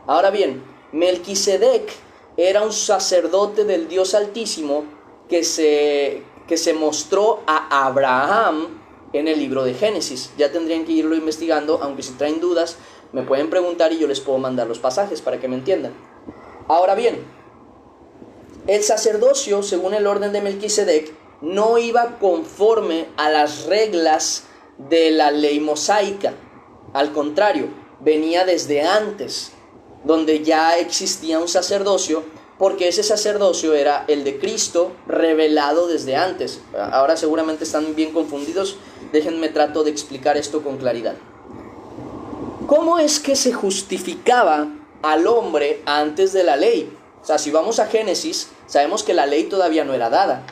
Ahora bien, Melquisedec era un sacerdote del Dios Altísimo que se mostró a Abraham en el libro de Génesis. Ya tendrían que irlo investigando, aunque si traen dudas me pueden preguntar y yo les puedo mandar los pasajes para que me entiendan. Ahora bien, el sacerdocio, según el orden de Melquisedec, no iba conforme a las reglas de la ley mosaica. Al contrario, venía desde antes, donde ya existía un sacerdocio, porque ese sacerdocio era el de Cristo revelado desde antes. Ahora seguramente están bien confundidos, déjenme trato de explicar esto con claridad. ¿Cómo es que se justificaba al hombre antes de la ley? O sea, si vamos a Génesis, sabemos que la ley todavía no era dada.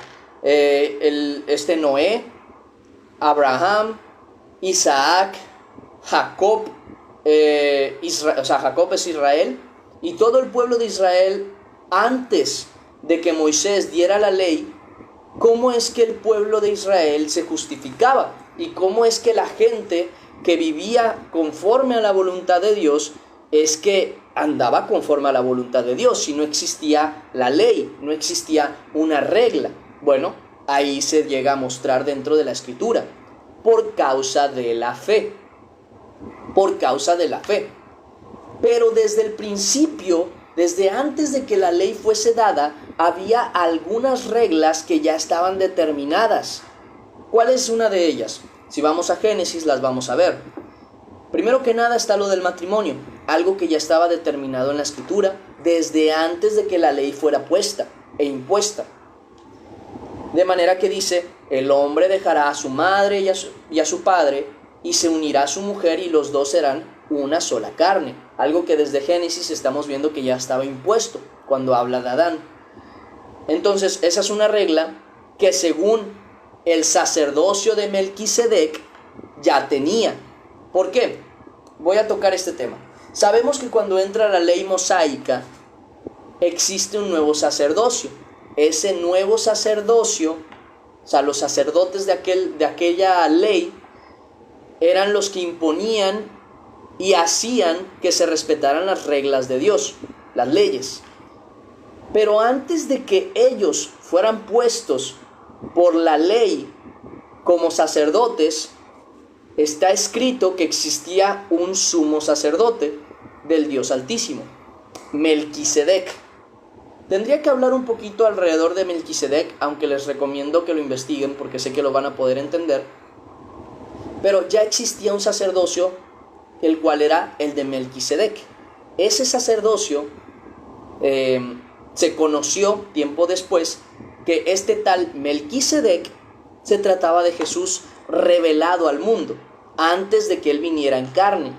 Noé, Abraham, Isaac, Jacob, Jacob es Israel, y todo el pueblo de Israel, antes de que Moisés diera la ley, ¿cómo es que el pueblo de Israel se justificaba? ¿Y cómo es que la gente que vivía conforme a la voluntad de Dios es que andaba conforme a la voluntad de Dios, si no existía la ley, no existía una regla? Bueno, ahí se llega a mostrar dentro de la Escritura, por causa de la fe, pero desde el principio, desde antes de que la ley fuese dada, había algunas reglas que ya estaban determinadas. ¿Cuál es una de ellas? Si vamos a Génesis las vamos a ver. Primero que nada está lo del matrimonio, algo que ya estaba determinado en la Escritura desde antes de que la ley fuera puesta e impuesta. De manera que dice, el hombre dejará a su madre y a su padre y se unirá a su mujer y los dos serán una sola carne. Algo que desde Génesis estamos viendo que ya estaba impuesto cuando habla de Adán. Entonces esa es una regla que según el sacerdocio de Melquisedec ya tenía. ¿Por qué? Voy a tocar este tema. Sabemos que cuando entra la ley mosaica existe un nuevo sacerdocio. Ese nuevo sacerdocio, o sea, los sacerdotes de aquella ley eran los que imponían y hacían que se respetaran las reglas de Dios, las leyes. Pero antes de que ellos fueran puestos por la ley como sacerdotes, está escrito que existía un sumo sacerdote del Dios Altísimo, Melquisedec. Tendría que hablar un poquito alrededor de Melquisedec, aunque les recomiendo que lo investiguen porque sé que lo van a poder entender. Pero ya existía un sacerdocio, el cual era el de Melquisedec. Ese sacerdocio se conoció tiempo después que este tal Melquisedec se trataba de Jesús revelado al mundo, antes de que él viniera en carne.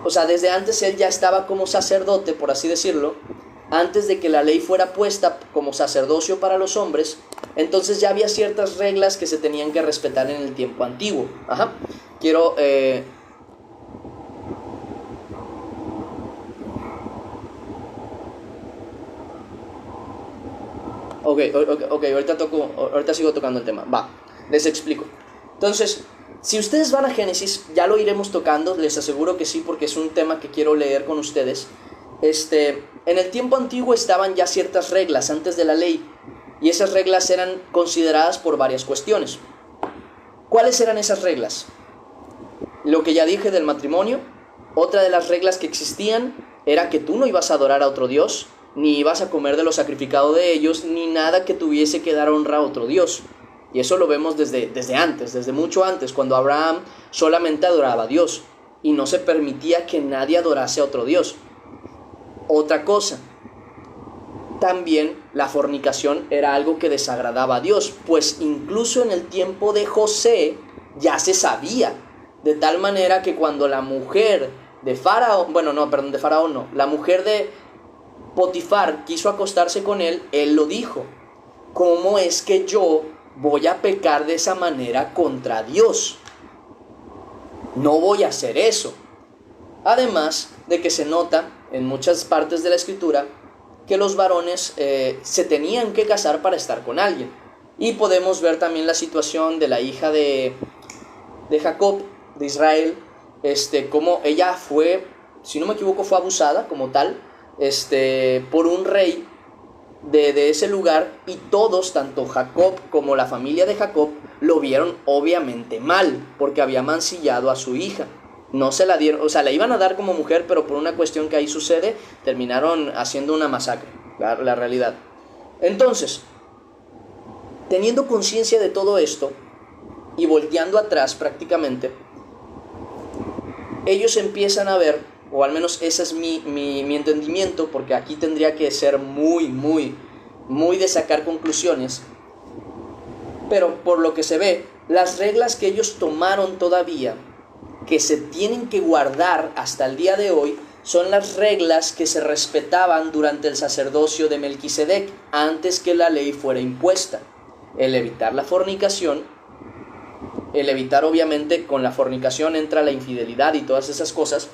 O sea, desde antes él ya estaba como sacerdote, por así decirlo, antes de que la ley fuera puesta como sacerdocio para los hombres. Entonces ya había ciertas reglas que se tenían que respetar en el tiempo antiguo. Quiero... Ok, ahorita sigo tocando el tema. Les explico. Entonces, si ustedes van a Génesis, ya lo iremos tocando, les aseguro que sí, porque es un tema que quiero leer con ustedes. En el tiempo antiguo estaban ya ciertas reglas antes de la ley, y esas reglas eran consideradas por varias cuestiones. ¿Cuáles eran esas reglas? Lo que ya dije del matrimonio. Otra de las reglas que existían era que tú no ibas a adorar a otro Dios, ni ibas a comer de lo sacrificado de ellos, ni nada que tuviese que dar honra a otro Dios. Y eso lo vemos desde antes, desde mucho antes, cuando Abraham solamente adoraba a Dios y no se permitía que nadie adorase a otro Dios. Otra cosa, también la fornicación era algo que desagradaba a Dios, pues incluso en el tiempo de José ya se sabía, de tal manera que cuando la mujer de Faraón, la mujer de Potifar quiso acostarse con él, él lo dijo: ¿cómo es que yo voy a pecar de esa manera contra Dios? No voy a hacer eso. Además de que se nota en muchas partes de la escritura que los varones se tenían que casar para estar con alguien. Y podemos ver también la situación de la hija de Jacob, de Israel, como ella fue, si no me equivoco, fue abusada como tal, por un rey de ese lugar, y todos, tanto Jacob como la familia de Jacob, lo vieron obviamente mal, porque había mancillado a su hija. No se la dieron, o sea, la iban a dar como mujer, pero por una cuestión que ahí sucede, terminaron haciendo una masacre, la realidad. Entonces, teniendo conciencia de todo esto, y volteando atrás prácticamente, ellos empiezan a ver, o al menos ese es mi entendimiento, porque aquí tendría que ser muy de sacar conclusiones, pero por lo que se ve, las reglas que ellos tomaron todavía, que se tienen que guardar hasta el día de hoy, son las reglas que se respetaban durante el sacerdocio de Melquisedec, antes que la ley fuera impuesta. El evitar la fornicación, el evitar, obviamente, con la fornicación entra la infidelidad y todas esas cosas,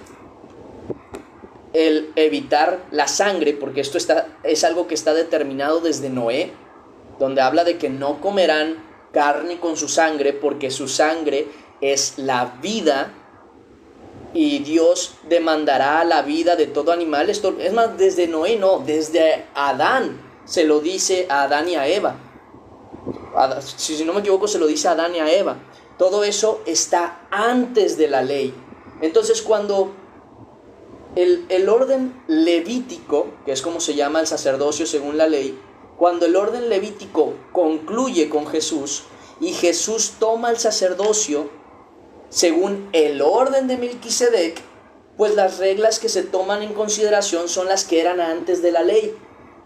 el evitar la sangre, porque esto es algo que está determinado desde Noé, donde habla de que no comerán carne con su sangre, porque su sangre es la vida, y Dios demandará la vida de todo animal. Esto es más, desde Noé no, desde Adán se lo dice a Adán y a Eva. Si no me equivoco, se lo dice a Adán y a Eva. Todo eso está antes de la ley. Entonces, cuando el orden levítico, que es como se llama el sacerdocio según la ley, cuando el orden levítico concluye con Jesús, y Jesús toma el sacerdocio según el orden de Melquisedec, pues las reglas que se toman en consideración son las que eran antes de la ley,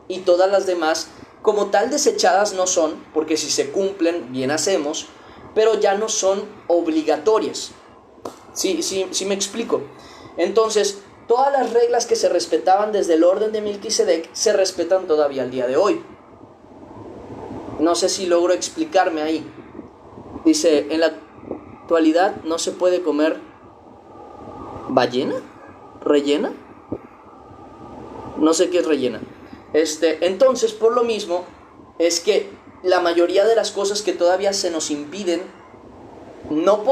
y todas las demás como tal desechadas no son, porque si se cumplen bien hacemos, pero ya no son obligatorias. Sí me explico. Entonces, todas las reglas que se respetaban desde el orden de Melquisedec se respetan todavía al día de hoy. No sé si logro explicarme ahí. Dice, en la actualidad no se puede comer ballena, rellena. No sé qué es rellena. Entonces, por lo mismo, es que la mayoría de las cosas que todavía se nos impiden, no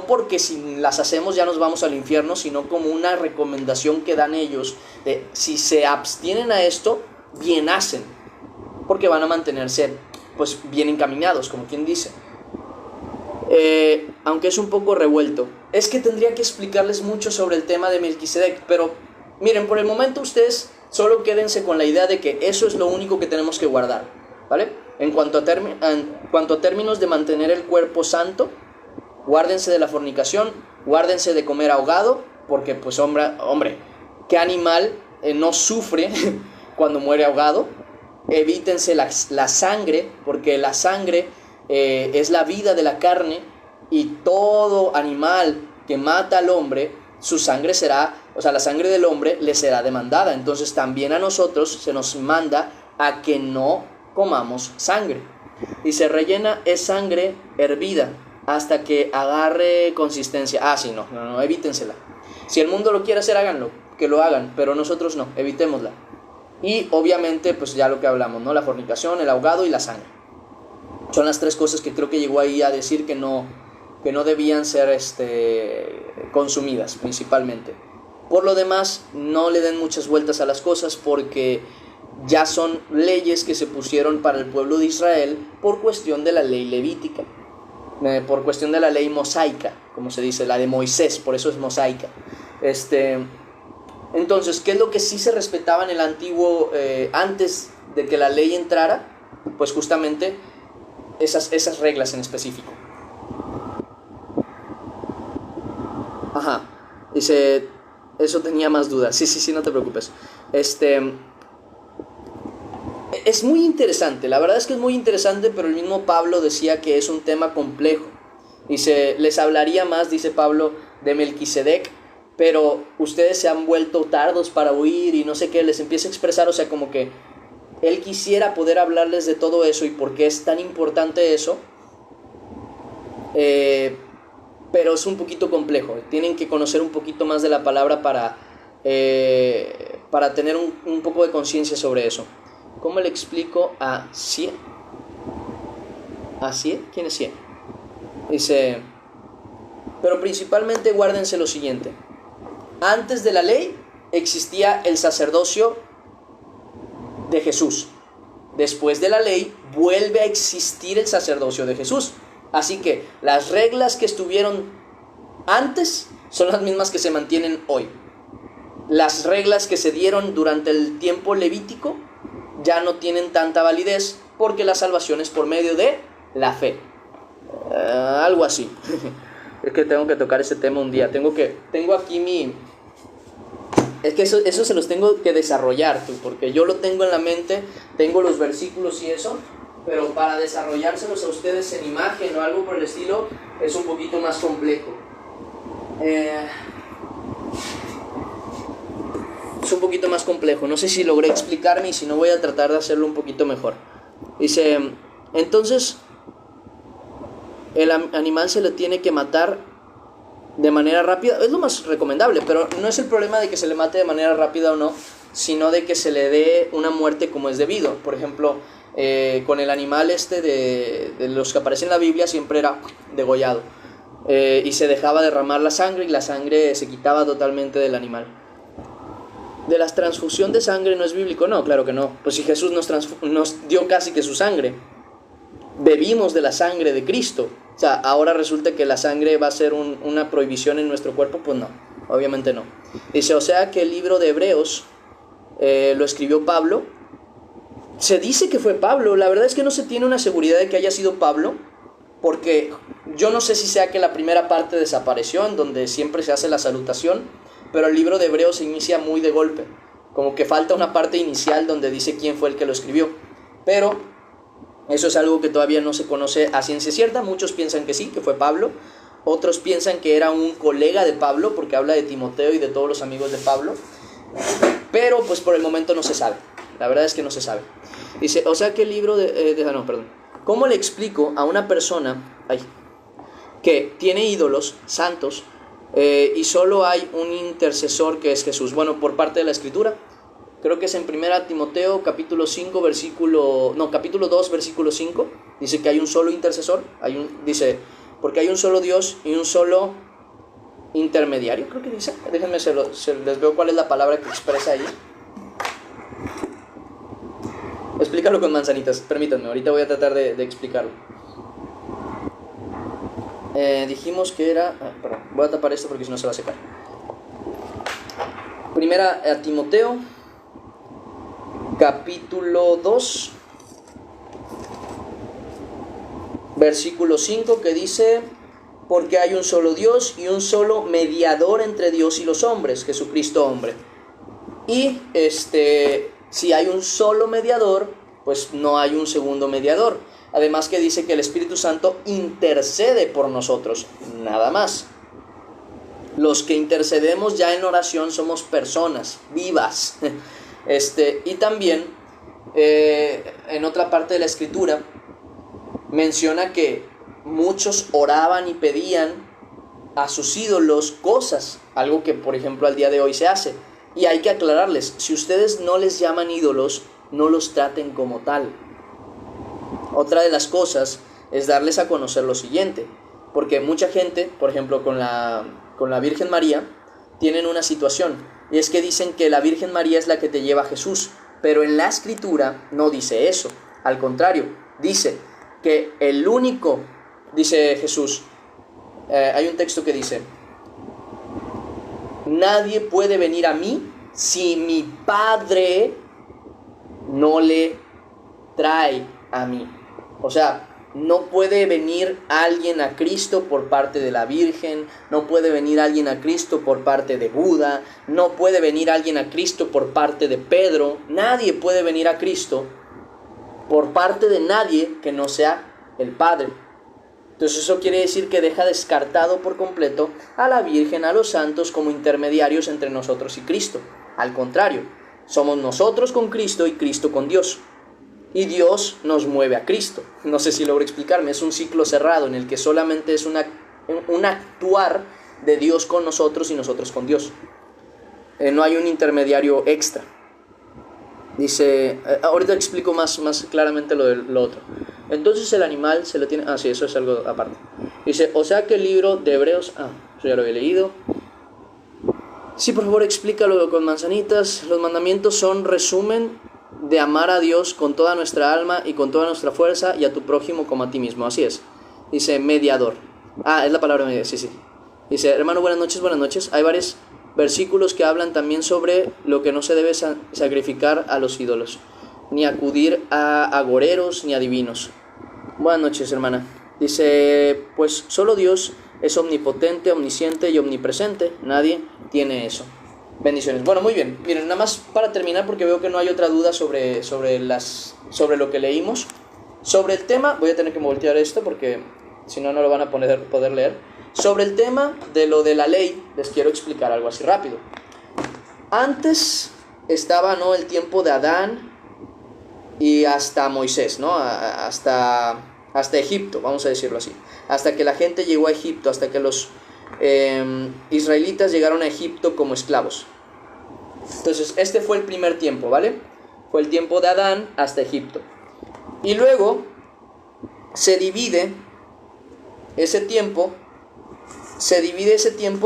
porque si las hacemos ya nos vamos al infierno, sino como una recomendación que dan ellos de si se abstienen a esto, bien hacen, porque van a mantenerse pues bien encaminados, como quien dice. Aunque es un poco revuelto, es que tendría que explicarles mucho sobre el tema de Melquisedec, pero miren, por el momento ustedes solo quédense con la idea de que eso es lo único que tenemos que guardar, ¿vale? En cuanto a términos de mantener el cuerpo santo, guárdense de la fornicación, guárdense de comer ahogado, porque pues hombre, ¿qué animal no sufre cuando muere ahogado? Evítense la sangre, porque la sangre es la vida de la carne, y todo animal que mata al hombre, su sangre la sangre del hombre le será demandada. Entonces también a nosotros se nos manda a que no comamos sangre. Dice, rellena es sangre hervida hasta que agarre consistencia. No, evítensela. Si el mundo lo quiere hacer, háganlo, que lo hagan, pero nosotros no, evitémosla. Y obviamente, pues ya lo que hablamos, ¿no? La fornicación, el ahogado y la sangre. Son las tres cosas que creo que llegó ahí a decir que no debían ser consumidas principalmente. Por lo demás, no le den muchas vueltas a las cosas, porque ya son leyes que se pusieron para el pueblo de Israel por cuestión de la ley levítica, por cuestión de la ley mosaica, como se dice, la de Moisés, por eso es mosaica. Entonces, ¿qué es lo que sí se respetaba en el antiguo, antes de que la ley entrara? Pues justamente esas reglas en específico. Dice, eso tenía más dudas. Sí, no te preocupes. es muy interesante, la verdad es que es muy interesante, pero el mismo Pablo decía que es un tema complejo. Dice, les hablaría más, dice Pablo, de Melquisedec, pero ustedes se han vuelto tardos para oír y no sé qué, les empieza a expresar, o sea, como que él quisiera poder hablarles de todo eso y por qué es tan importante eso, pero es un poquito complejo. Tienen que conocer un poquito más de la palabra para tener un poco de conciencia sobre eso. ¿Cómo le explico a Sie? ¿A Sie? ¿Quién es Sie? Dice, pero principalmente guárdense lo siguiente. Antes de la ley existía el sacerdocio de Jesús. Después de la ley vuelve a existir el sacerdocio de Jesús. Así que las reglas que estuvieron antes son las mismas que se mantienen hoy. Las reglas que se dieron durante el tiempo levítico ya no tienen tanta validez porque la salvación es por medio de la fe. Algo así. Es que tengo que tocar ese tema un día. Tengo aquí mi... Es que eso se los tengo que desarrollar, porque yo lo tengo en la mente, tengo los versículos y eso, pero para desarrollárselos a ustedes en imagen o algo por el estilo, es un poquito más complejo. Es un poquito más complejo. No sé si logré explicarme y si no voy a tratar de hacerlo un poquito mejor. Dice, entonces, el animal se le tiene que matar de manera rápida. Es lo más recomendable, pero no es el problema de que se le mate de manera rápida o no, sino de que se le dé una muerte como es debido. Por ejemplo, con el animal de los que aparecen en la Biblia siempre era degollado, y se dejaba derramar la sangre y la sangre se quitaba totalmente del animal. ¿De la transfusión de sangre no es bíblico? No, claro que no. Pues si Jesús nos dio casi que su sangre, bebimos de la sangre de Cristo. O sea, ahora resulta que la sangre va a ser una prohibición en nuestro cuerpo. Pues no, obviamente no. Dice, o sea que el libro de Hebreos lo escribió Pablo. Se dice que fue Pablo. La verdad es que no se tiene una seguridad de que haya sido Pablo, porque yo no sé si sea que la primera parte desapareció, en donde siempre se hace la salutación, pero el libro de Hebreos se inicia muy de golpe, como que falta una parte inicial donde dice quién fue el que lo escribió. Pero eso es algo que todavía no se conoce a ciencia cierta. Muchos piensan que sí, que fue Pablo. Otros piensan que era un colega de Pablo, porque habla de Timoteo y de todos los amigos de Pablo. Pero pues por el momento no se sabe. La verdad es que no se sabe. Dice, o sea que el libro ¿cómo le explico a una persona que tiene ídolos santos y solo hay un intercesor que es Jesús? Bueno, por parte de la Escritura. Creo que es en 1 Timoteo capítulo 2 versículo 5. Dice que hay un solo intercesor. Dice, porque hay un solo Dios y un solo intermediario, creo que dice. Déjenme, les veo cuál es la palabra que expresa ahí. Explícalo con manzanitas, permítanme, ahorita voy a tratar de explicarlo. Dijimos que era... perdón, voy a tapar esto porque si no se va a secar. 1 Timoteo capítulo 2 versículo 5, que dice, porque hay un solo Dios y un solo mediador entre Dios y los hombres, Jesucristo hombre. Y si hay un solo mediador, pues no hay un segundo mediador. Además que dice que el Espíritu Santo intercede por nosotros, nada más. Los que intercedemos ya en oración somos personas vivas. Y también en otra parte de la Escritura menciona que muchos oraban y pedían a sus ídolos cosas, algo que por ejemplo al día de hoy se hace. Y hay que aclararles, si ustedes no les llaman ídolos, no los traten como tal. Otra de las cosas es darles a conocer lo siguiente, porque mucha gente, por ejemplo con la Virgen María, tienen una situación, y es que dicen que la Virgen María es la que te lleva a Jesús, pero en la Escritura no dice eso. Al contrario, dice que el único, dice Jesús, hay un texto que dice, nadie puede venir a mí si mi Padre no le trae a mí. O sea, no puede venir alguien a Cristo por parte de la Virgen, no puede venir alguien a Cristo por parte de Buda, no puede venir alguien a Cristo por parte de Pedro. Nadie puede venir a Cristo por parte de nadie que no sea el Padre. Entonces eso quiere decir que deja descartado por completo a la Virgen, a los santos como intermediarios entre nosotros y Cristo. Al contrario, somos nosotros con Cristo y Cristo con Dios. Y Dios nos mueve a Cristo. No sé si logro explicarme, es un ciclo cerrado en el que solamente es un actuar de Dios con nosotros y nosotros con Dios. No hay un intermediario extra. Dice, ahorita explico más claramente lo otro. Entonces el animal se lo tiene... Ah, sí, eso es algo aparte. Dice, o sea que el libro de Hebreos... Ah, eso ya lo había leído. Sí, por favor, explícalo con manzanitas. Los mandamientos son resumen de amar a Dios con toda nuestra alma y con toda nuestra fuerza y a tu prójimo como a ti mismo. Así es. Dice mediador. Ah, es la palabra mediador, sí. Dice, hermano, buenas noches, buenas noches. Hay varios versículos que hablan también sobre lo que no se debe sacrificar a los ídolos, ni acudir a agoreros ni adivinos. Buenas noches, hermana. Dice, pues solo Dios es omnipotente, omnisciente y omnipresente. Nadie tiene eso. Bendiciones. Bueno, muy bien. Miren, nada más para terminar, porque veo que no hay otra duda sobre lo que leímos. Sobre el tema, voy a tener que voltear esto porque si no, no lo van a poder leer. Sobre el tema de lo de la ley, les quiero explicar algo así rápido. Antes estaba, ¿no?, el tiempo de Adán y hasta Moisés, ¿no? Hasta Egipto, vamos a decirlo así. Hasta que la gente llegó a Egipto, hasta que los israelitas llegaron a Egipto como esclavos. Entonces este fue el primer tiempo, ¿vale? Fue el tiempo de Adán hasta Egipto. Y luego se divide ese tiempo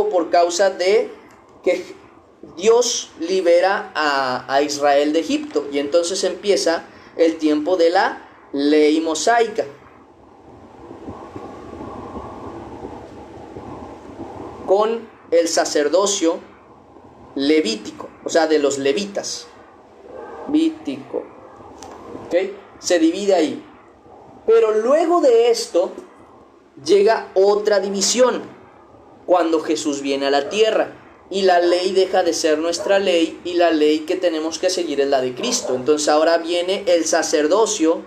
por causa de que Dios libera a Israel de Egipto, y entonces empieza el tiempo de la ley mosaica, con el sacerdocio levítico, o sea, de los levitas. Vítico. ¿Ok? Se divide ahí. Pero luego de esto llega otra división, cuando Jesús viene a la tierra y la ley deja de ser nuestra ley y la ley que tenemos que seguir es la de Cristo. Entonces ahora viene el sacerdocio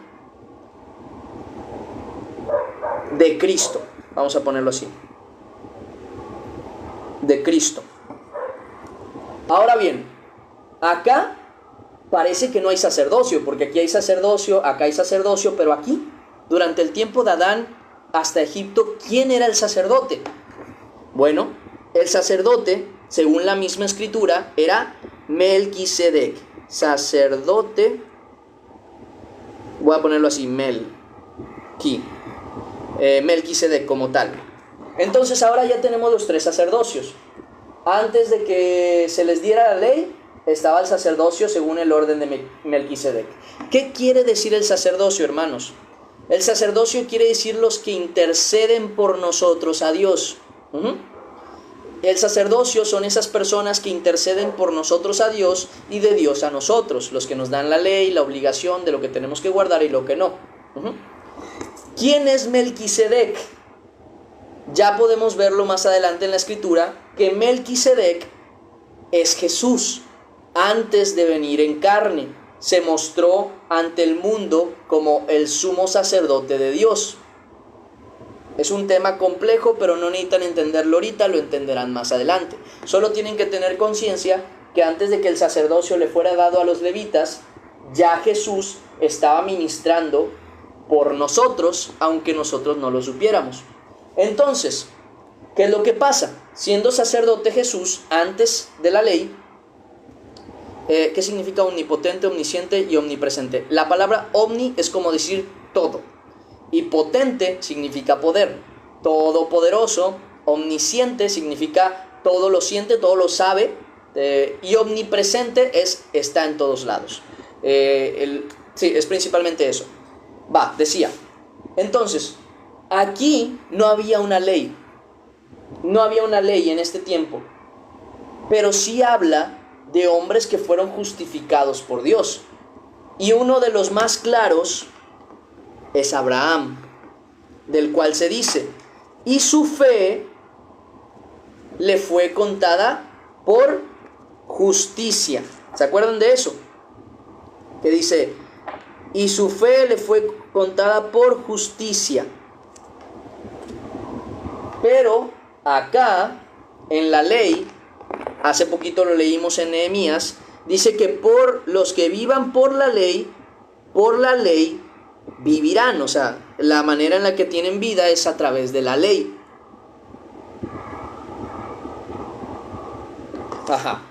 de Cristo, vamos a ponerlo así, de Cristo. Ahora bien, acá parece que no hay sacerdocio, porque aquí hay sacerdocio, acá hay sacerdocio, pero aquí, durante el tiempo de Adán hasta Egipto, ¿quién era el sacerdote? Bueno, el sacerdote, según la misma escritura, era Melquisedec. Sacerdote, voy a ponerlo así, Melquisedec como tal. Entonces ahora ya tenemos los tres sacerdocios. Antes de que se les diera la ley, estaba el sacerdocio según el orden de Melquisedec. ¿Qué quiere decir el sacerdocio, hermanos? El sacerdocio quiere decir los que interceden por nosotros a Dios. El sacerdocio son esas personas que interceden por nosotros a Dios y de Dios a nosotros, los que nos dan la ley, la obligación de lo que tenemos que guardar y lo que no. ¿Quién es Melquisedec? Ya podemos verlo más adelante en la escritura, que Melquisedec es Jesús. Antes de venir en carne, se mostró ante el mundo como el sumo sacerdote de Dios. Es un tema complejo, pero no necesitan entenderlo ahorita, lo entenderán más adelante. Solo tienen que tener conciencia que antes de que el sacerdocio le fuera dado a los levitas, ya Jesús estaba ministrando por nosotros, aunque nosotros no lo supiéramos. Entonces, ¿qué es lo que pasa? Siendo sacerdote Jesús antes de la ley, ¿qué significa omnipotente, omnisciente y omnipresente? La palabra omni es como decir todo, y potente significa poder. Todopoderoso, omnisciente significa todo lo siente, todo lo sabe, y omnipresente está en todos lados. Sí, es principalmente eso. Decía, entonces, aquí no había una ley. No había una ley en este tiempo, pero sí habla de hombres que fueron justificados por Dios. Y uno de los más claros es Abraham, del cual se dice, y su fe le fue contada por justicia. ¿Se acuerdan de eso? Que dice, y su fe le fue contada por justicia. Pero acá, en la ley, hace poquito lo leímos en Nehemías, dice que por los que vivan por la ley vivirán. O sea, la manera en la que tienen vida es a través de la ley. Ajá.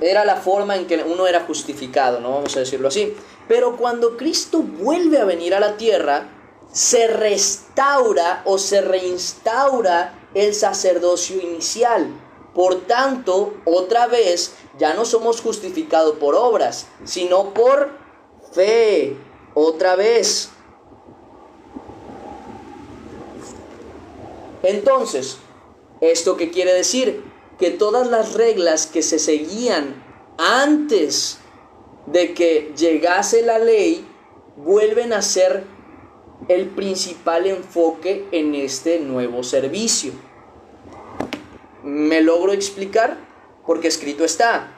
Era la forma en que uno era justificado, ¿no? Vamos a decirlo así. Pero cuando Cristo vuelve a venir a la tierra, se restaura o se reinstaura el sacerdocio inicial. Por tanto, otra vez, ya no somos justificados por obras, sino por fe. Otra vez. Entonces, ¿esto qué quiere decir? Que todas las reglas que se seguían antes de que llegase la ley vuelven a ser el principal enfoque en este nuevo servicio. ¿Me logro explicar? Porque escrito está: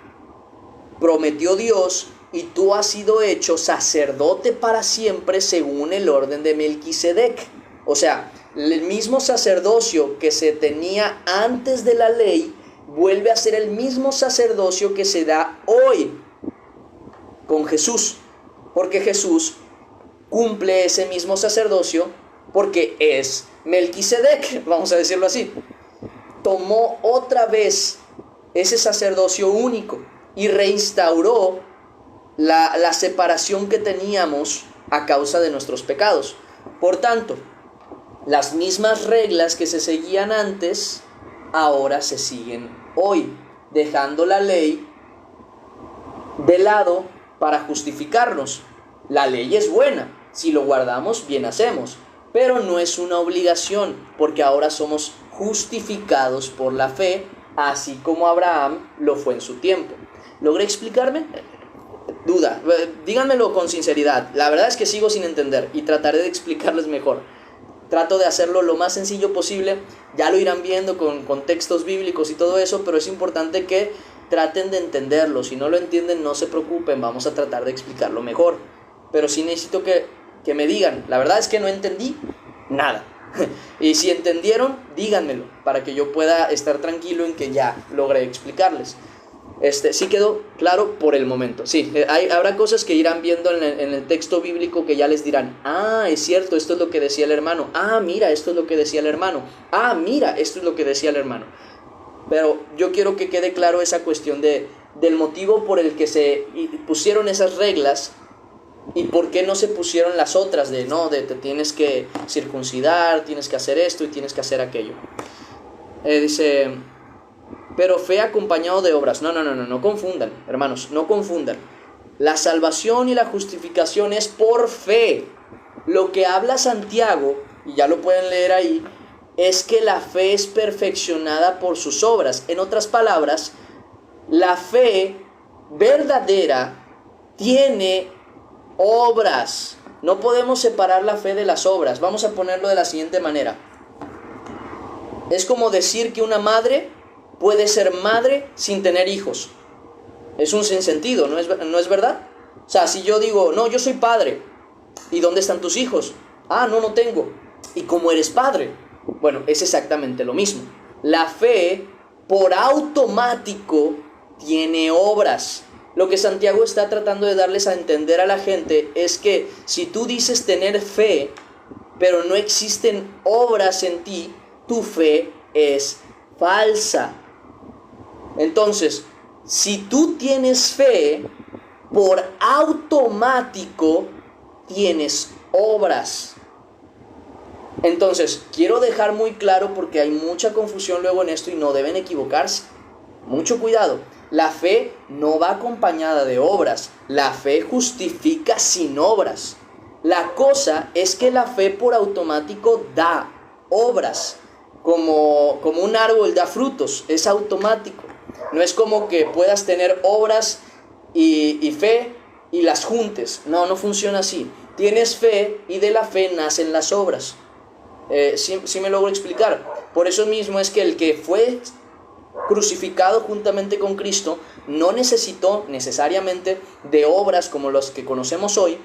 prometió Dios, y tú has sido hecho sacerdote para siempre según el orden de Melquisedec. O sea, el mismo sacerdocio que se tenía antes de la ley vuelve a ser el mismo sacerdocio que se da hoy con Jesús, porque Jesús cumple ese mismo sacerdocio porque es Melquisedec, vamos a decirlo así. Tomó otra vez ese sacerdocio único y reinstauró la separación que teníamos a causa de nuestros pecados. Por tanto, las mismas reglas que se seguían antes ahora se siguen hoy, dejando la ley de lado para justificarnos. La ley es buena, si lo guardamos, bien hacemos, pero no es una obligación, porque ahora somos justificados por la fe, así como Abraham lo fue en su tiempo. ¿Logré explicarme? Duda, díganmelo con sinceridad. La verdad es que sigo sin entender y trataré de explicarles mejor. Trato de hacerlo lo más sencillo posible. Ya lo irán viendo con textos bíblicos y todo eso, pero es importante que traten de entenderlo. Si no lo entienden, no se preocupen, vamos a tratar de explicarlo mejor. Pero sí necesito que me digan, la verdad es que no entendí nada. Y si entendieron, díganmelo, para que yo pueda estar tranquilo en que ya logré explicarles. Sí quedó claro por el momento. Sí, habrá cosas que irán viendo en el texto bíblico que ya les dirán: ah, es cierto, esto es lo que decía el hermano. Ah, mira, esto es lo que decía el hermano. Ah, mira, esto es lo que decía el hermano. Pero yo quiero que quede claro esa cuestión del motivo por el que se pusieron esas reglas y por qué no se pusieron las otras de te tienes que circuncidar, tienes que hacer esto y tienes que hacer aquello. Dice: pero fe acompañado de obras. No confundan, hermanos, no confundan. La salvación y la justificación es por fe. Lo que habla Santiago, y ya lo pueden leer ahí, es que la fe es perfeccionada por sus obras. En otras palabras, la fe verdadera tiene obras. No podemos separar la fe de las obras. Vamos a ponerlo de la siguiente manera. Es como decir que una madre puede ser madre sin tener hijos. Es un sinsentido, ¿no es verdad? O sea, si yo digo: no, yo soy padre, ¿y dónde están tus hijos? Ah, no tengo. ¿Y cómo eres padre? Bueno, es exactamente lo mismo. La fe, por automático, tiene obras. Lo que Santiago está tratando de darles a entender a la gente es que si tú dices tener fe, pero no existen obras en ti, tu fe es falsa. Entonces, si tú tienes fe, por automático tienes obras. Entonces, quiero dejar muy claro, porque hay mucha confusión luego en esto y no deben equivocarse. Mucho cuidado. La fe no va acompañada de obras. La fe justifica sin obras. La cosa es que la fe por automático da obras. Como un árbol da frutos, es automático. No es como que puedas tener obras y fe y las juntes. No funciona así. Tienes fe y de la fe nacen las obras. ¿Sí me logro explicar? Por eso mismo es que el que fue crucificado juntamente con Cristo no necesitó necesariamente de obras como las que conocemos hoy,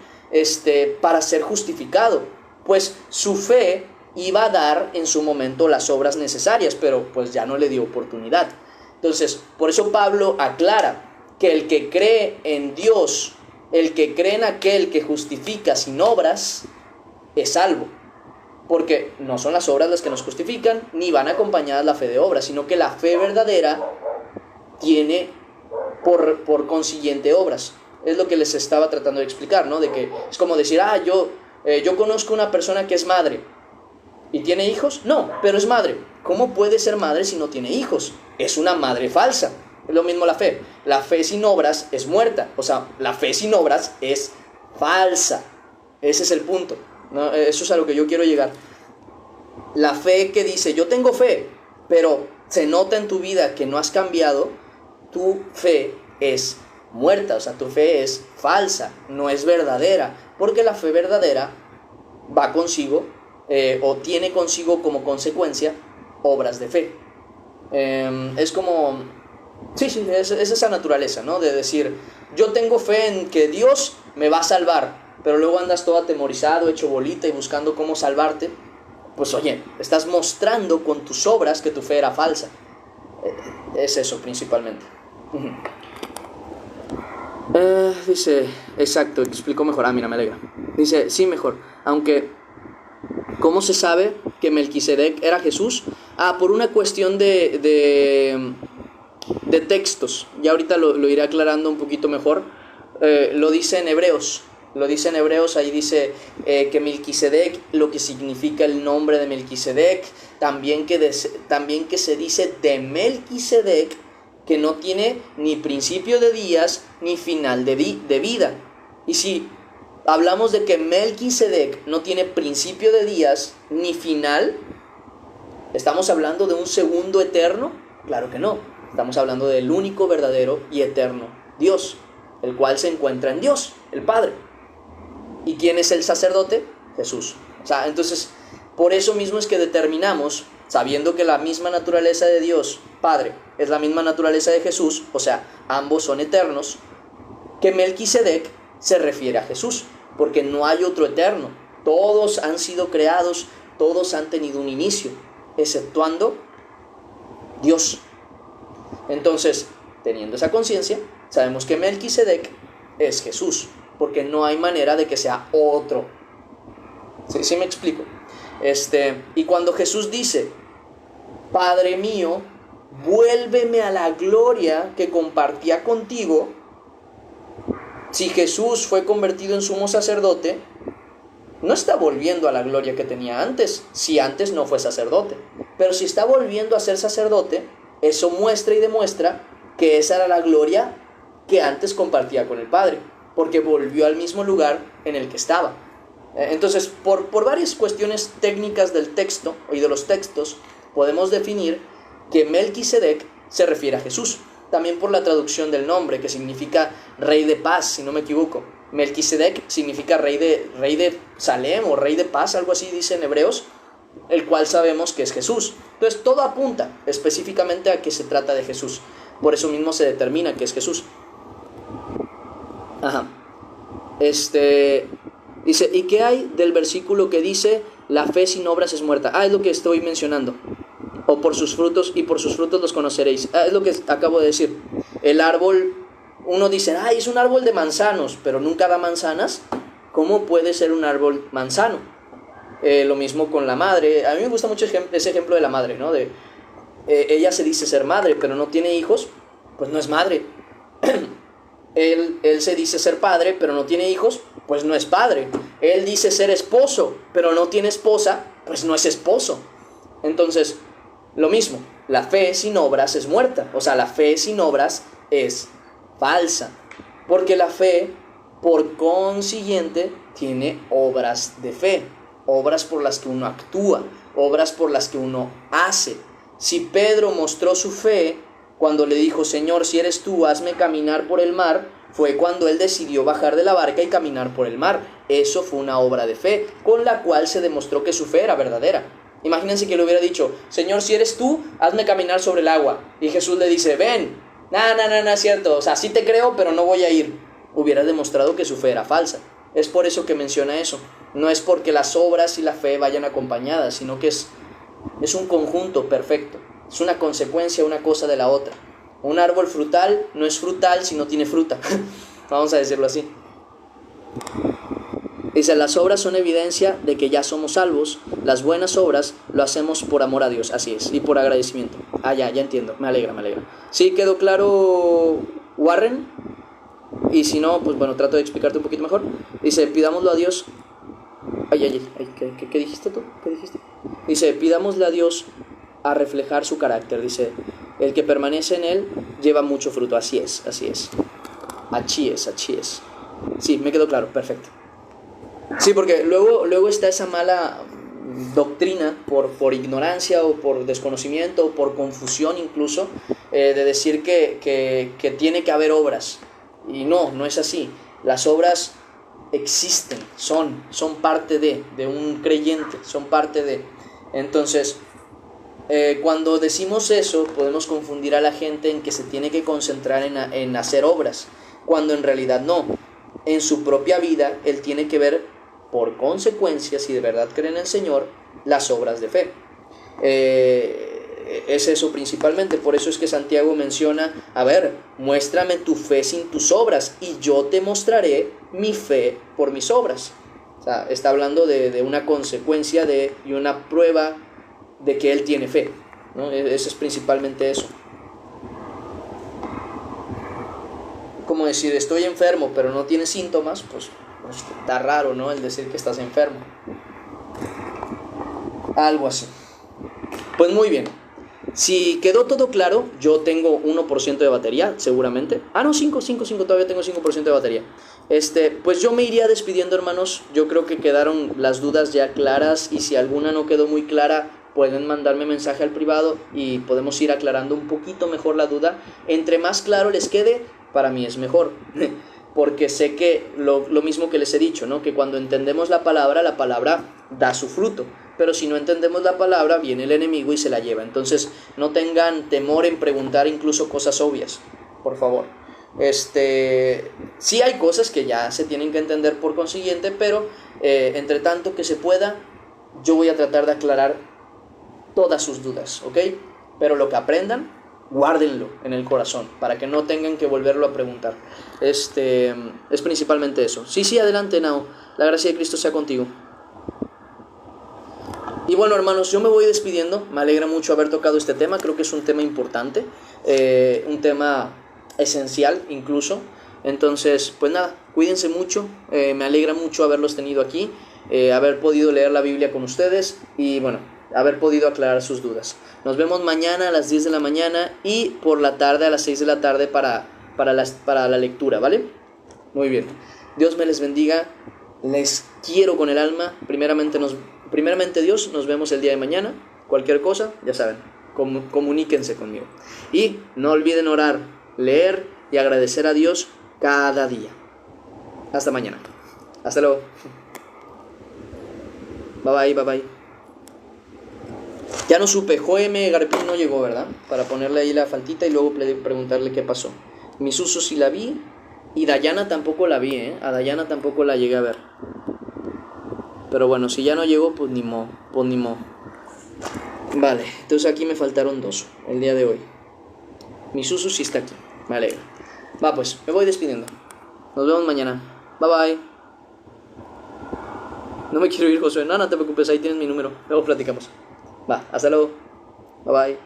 para ser justificado, pues su fe iba a dar en su momento las obras necesarias, pero pues ya no le dio oportunidad. Entonces, por eso Pablo aclara que el que cree en Dios, el que cree en aquel que justifica sin obras, es salvo. Porque no son las obras las que nos justifican, ni van acompañadas la fe de obras, sino que la fe verdadera tiene por consiguiente obras. Es lo que les estaba tratando de explicar, ¿no? De que es como decir, yo conozco una persona que es madre y tiene hijos. No, pero es madre. ¿Cómo puede ser madre si no tiene hijos? Es una madre falsa. Es lo mismo la fe. La fe sin obras es muerta. O sea, la fe sin obras es falsa. Ese es el punto, ¿no? Eso es a lo que yo quiero llegar. La fe que dice, yo tengo fe, pero se nota en tu vida que no has cambiado, tu fe es muerta. O sea, tu fe es falsa, no es verdadera. Porque la fe verdadera va consigo, o tiene consigo como consecuencia, obras de fe. Es como... Sí, es esa naturaleza, ¿no? De decir, yo tengo fe en que Dios me va a salvar, pero luego andas todo atemorizado, hecho bolita y buscando cómo salvarte. Pues oye, estás mostrando con tus obras que tu fe era falsa. Es eso principalmente. Dice, exacto, explicó mejor. Mira, me alegra. Dice, sí, mejor. Aunque, ¿cómo se sabe que Melquisedec era Jesús? Por una cuestión de textos. Ya ahorita lo iré aclarando un poquito mejor. Lo dice en Hebreos. Ahí dice que Melquisedec, lo que significa el nombre de Melquisedec, también que se dice de Melquisedec, que no tiene ni principio de días ni final de vida. Y si hablamos de que Melquisedec no tiene principio de días ni final, ¿estamos hablando de un segundo eterno? Claro que no. Estamos hablando del único, verdadero y eterno Dios, el cual se encuentra en Dios, el Padre. ¿Y quién es el sacerdote? Jesús. O sea, entonces, por eso mismo es que determinamos, sabiendo que la misma naturaleza de Dios, Padre, es la misma naturaleza de Jesús, o sea, ambos son eternos, que Melquisedec se refiere a Jesús, porque no hay otro eterno. Todos han sido creados, todos han tenido un inicio, exceptuando Dios. Entonces, teniendo esa conciencia, sabemos que Melquisedec es Jesús, porque no hay manera de que sea otro. ¿Sí me explico? Y cuando Jesús dice, Padre mío, vuélveme a la gloria que compartía contigo, si Jesús fue convertido en sumo sacerdote, no está volviendo a la gloria que tenía antes, si antes no fue sacerdote. Pero si está volviendo a ser sacerdote, eso muestra y demuestra que esa era la gloria que antes compartía con el Padre, porque volvió al mismo lugar en el que estaba. Entonces, por varias cuestiones técnicas del texto y de los textos, podemos definir que Melquisedec se refiere a Jesús. También por la traducción del nombre, que significa rey de paz, si no me equivoco. Melquisedec significa rey de Salem o rey de paz, algo así dice en Hebreos, el cual sabemos que es Jesús. Entonces, todo apunta específicamente a que se trata de Jesús. Por eso mismo se determina que es Jesús. Dice, ¿y qué hay del versículo que dice la fe sin obras es muerta? Es lo que estoy mencionando. O por sus frutos, y por sus frutos los conoceréis. Es lo que acabo de decir. El árbol, uno dice, es un árbol de manzanos, pero nunca da manzanas. ¿Cómo puede ser un árbol manzano? Lo mismo con la madre. A mí me gusta mucho ese ejemplo de la madre, ¿no? Ella se dice ser madre, pero no tiene hijos, pues no es madre. Él se dice ser padre, pero no tiene hijos, pues no es padre. Él dice ser esposo, pero no tiene esposa, pues no es esposo. Entonces, lo mismo, la fe sin obras es muerta. O sea, la fe sin obras es falsa. Porque la fe, por consiguiente, tiene obras de fe. Obras por las que uno actúa, obras por las que uno hace. Si Pedro mostró su fe cuando le dijo, Señor, si eres tú, hazme caminar por el mar, fue cuando él decidió bajar de la barca y caminar por el mar. Eso fue una obra de fe, con la cual se demostró que su fe era verdadera. Imagínense que le hubiera dicho, Señor, si eres tú, hazme caminar sobre el agua. Y Jesús le dice, ven. No es cierto. O sea, sí te creo, pero no voy a ir. Hubiera demostrado que su fe era falsa. es por eso que menciona eso. No es porque las obras y la fe vayan acompañadas, sino que es un conjunto perfecto. Es una consecuencia una cosa de la otra. Un árbol frutal no es frutal si no tiene fruta. Vamos a decirlo así. Dice, las obras son evidencia de que ya somos salvos. Las buenas obras lo hacemos por amor a Dios, así es, y por agradecimiento. Ya entiendo, me alegra. ¿Sí quedó claro, Warren? Y si no, pues bueno, trato de explicarte un poquito mejor. Dice, pidámoslo a Dios. ¿Qué dijiste tú? ¿Qué dijiste? Dice, pidámosle a Dios a reflejar su carácter. Dice, el que permanece en él lleva mucho fruto. Así es. Achí es. Sí, me quedó claro, perfecto. Sí, porque luego está esa mala doctrina por ignorancia o por desconocimiento o por confusión incluso, de decir que tiene que haber obras. Y no es así. Las obras existen, son parte de un creyente, son parte de. Entonces, cuando decimos eso, podemos confundir a la gente en que se tiene que concentrar en hacer obras, cuando en realidad no. En su propia vida, él tiene que ver, por consecuencia, si de verdad cree en el Señor, las obras de fe. Es eso principalmente. Por eso es que Santiago menciona, a ver, muéstrame tu fe sin tus obras y yo te mostraré mi fe por mis obras. O sea, está hablando de una consecuencia y una prueba de que él tiene fe, ¿no? Eso es principalmente eso. Como decir, estoy enfermo pero no tienes síntomas, pues está raro, ¿no? El decir que estás enfermo. Algo así. Pues muy bien. Si quedó todo claro, yo tengo 1% de batería, seguramente. No, 5, todavía tengo 5% de batería. Pues yo me iría despidiendo, hermanos. Yo creo que quedaron las dudas ya claras, y si alguna no quedó muy clara, pueden mandarme mensaje al privado y podemos ir aclarando un poquito mejor la duda. Entre más claro les quede, para mí es mejor. Porque sé que lo mismo que les he dicho, ¿no? Que cuando entendemos la palabra da su fruto. Pero si no entendemos la palabra, viene el enemigo y se la lleva. Entonces, no tengan temor en preguntar incluso cosas obvias, por favor. Sí hay cosas que ya se tienen que entender por consiguiente, pero entre tanto que se pueda, yo voy a tratar de aclarar todas sus dudas, ¿ok? Pero lo que aprendan, guárdenlo en el corazón, para que no tengan que volverlo a preguntar. Es principalmente eso. Sí, adelante, Nao. La gracia de Cristo sea contigo. Y bueno, hermanos, yo me voy despidiendo. Me alegra mucho haber tocado este tema. Creo que es un tema importante, un tema esencial incluso. Entonces, pues nada, cuídense mucho. Me alegra mucho haberlos tenido aquí, haber podido leer la Biblia con ustedes y bueno, haber podido aclarar sus dudas. Nos vemos mañana a las 10 de la mañana y por la tarde a las 6 de la tarde para la lectura, ¿vale? Muy bien. Dios me les bendiga. Les quiero con el alma. Primeramente Dios, nos vemos el día de mañana. Cualquier cosa, ya saben, comuníquense conmigo. Y no olviden orar, leer y agradecer a Dios cada día. Hasta mañana. Hasta luego. Bye bye. Ya no supe, Joeme Garpín no llegó, ¿verdad? Para ponerle ahí la faltita y luego preguntarle qué pasó. Misuso sí la vi y Dayana tampoco la vi, A Dayana tampoco la llegué a ver. Pero bueno, si ya no llegó, pues ni modo. Vale, entonces aquí me faltaron 2 el día de hoy. Misuso sí está aquí, me alegra. Pues, me voy despidiendo. Nos vemos mañana. Bye. No me quiero ir, Josué. No te preocupes, ahí tienes mi número. Luego platicamos. Hasta luego. Bye.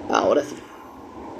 Ahora sí.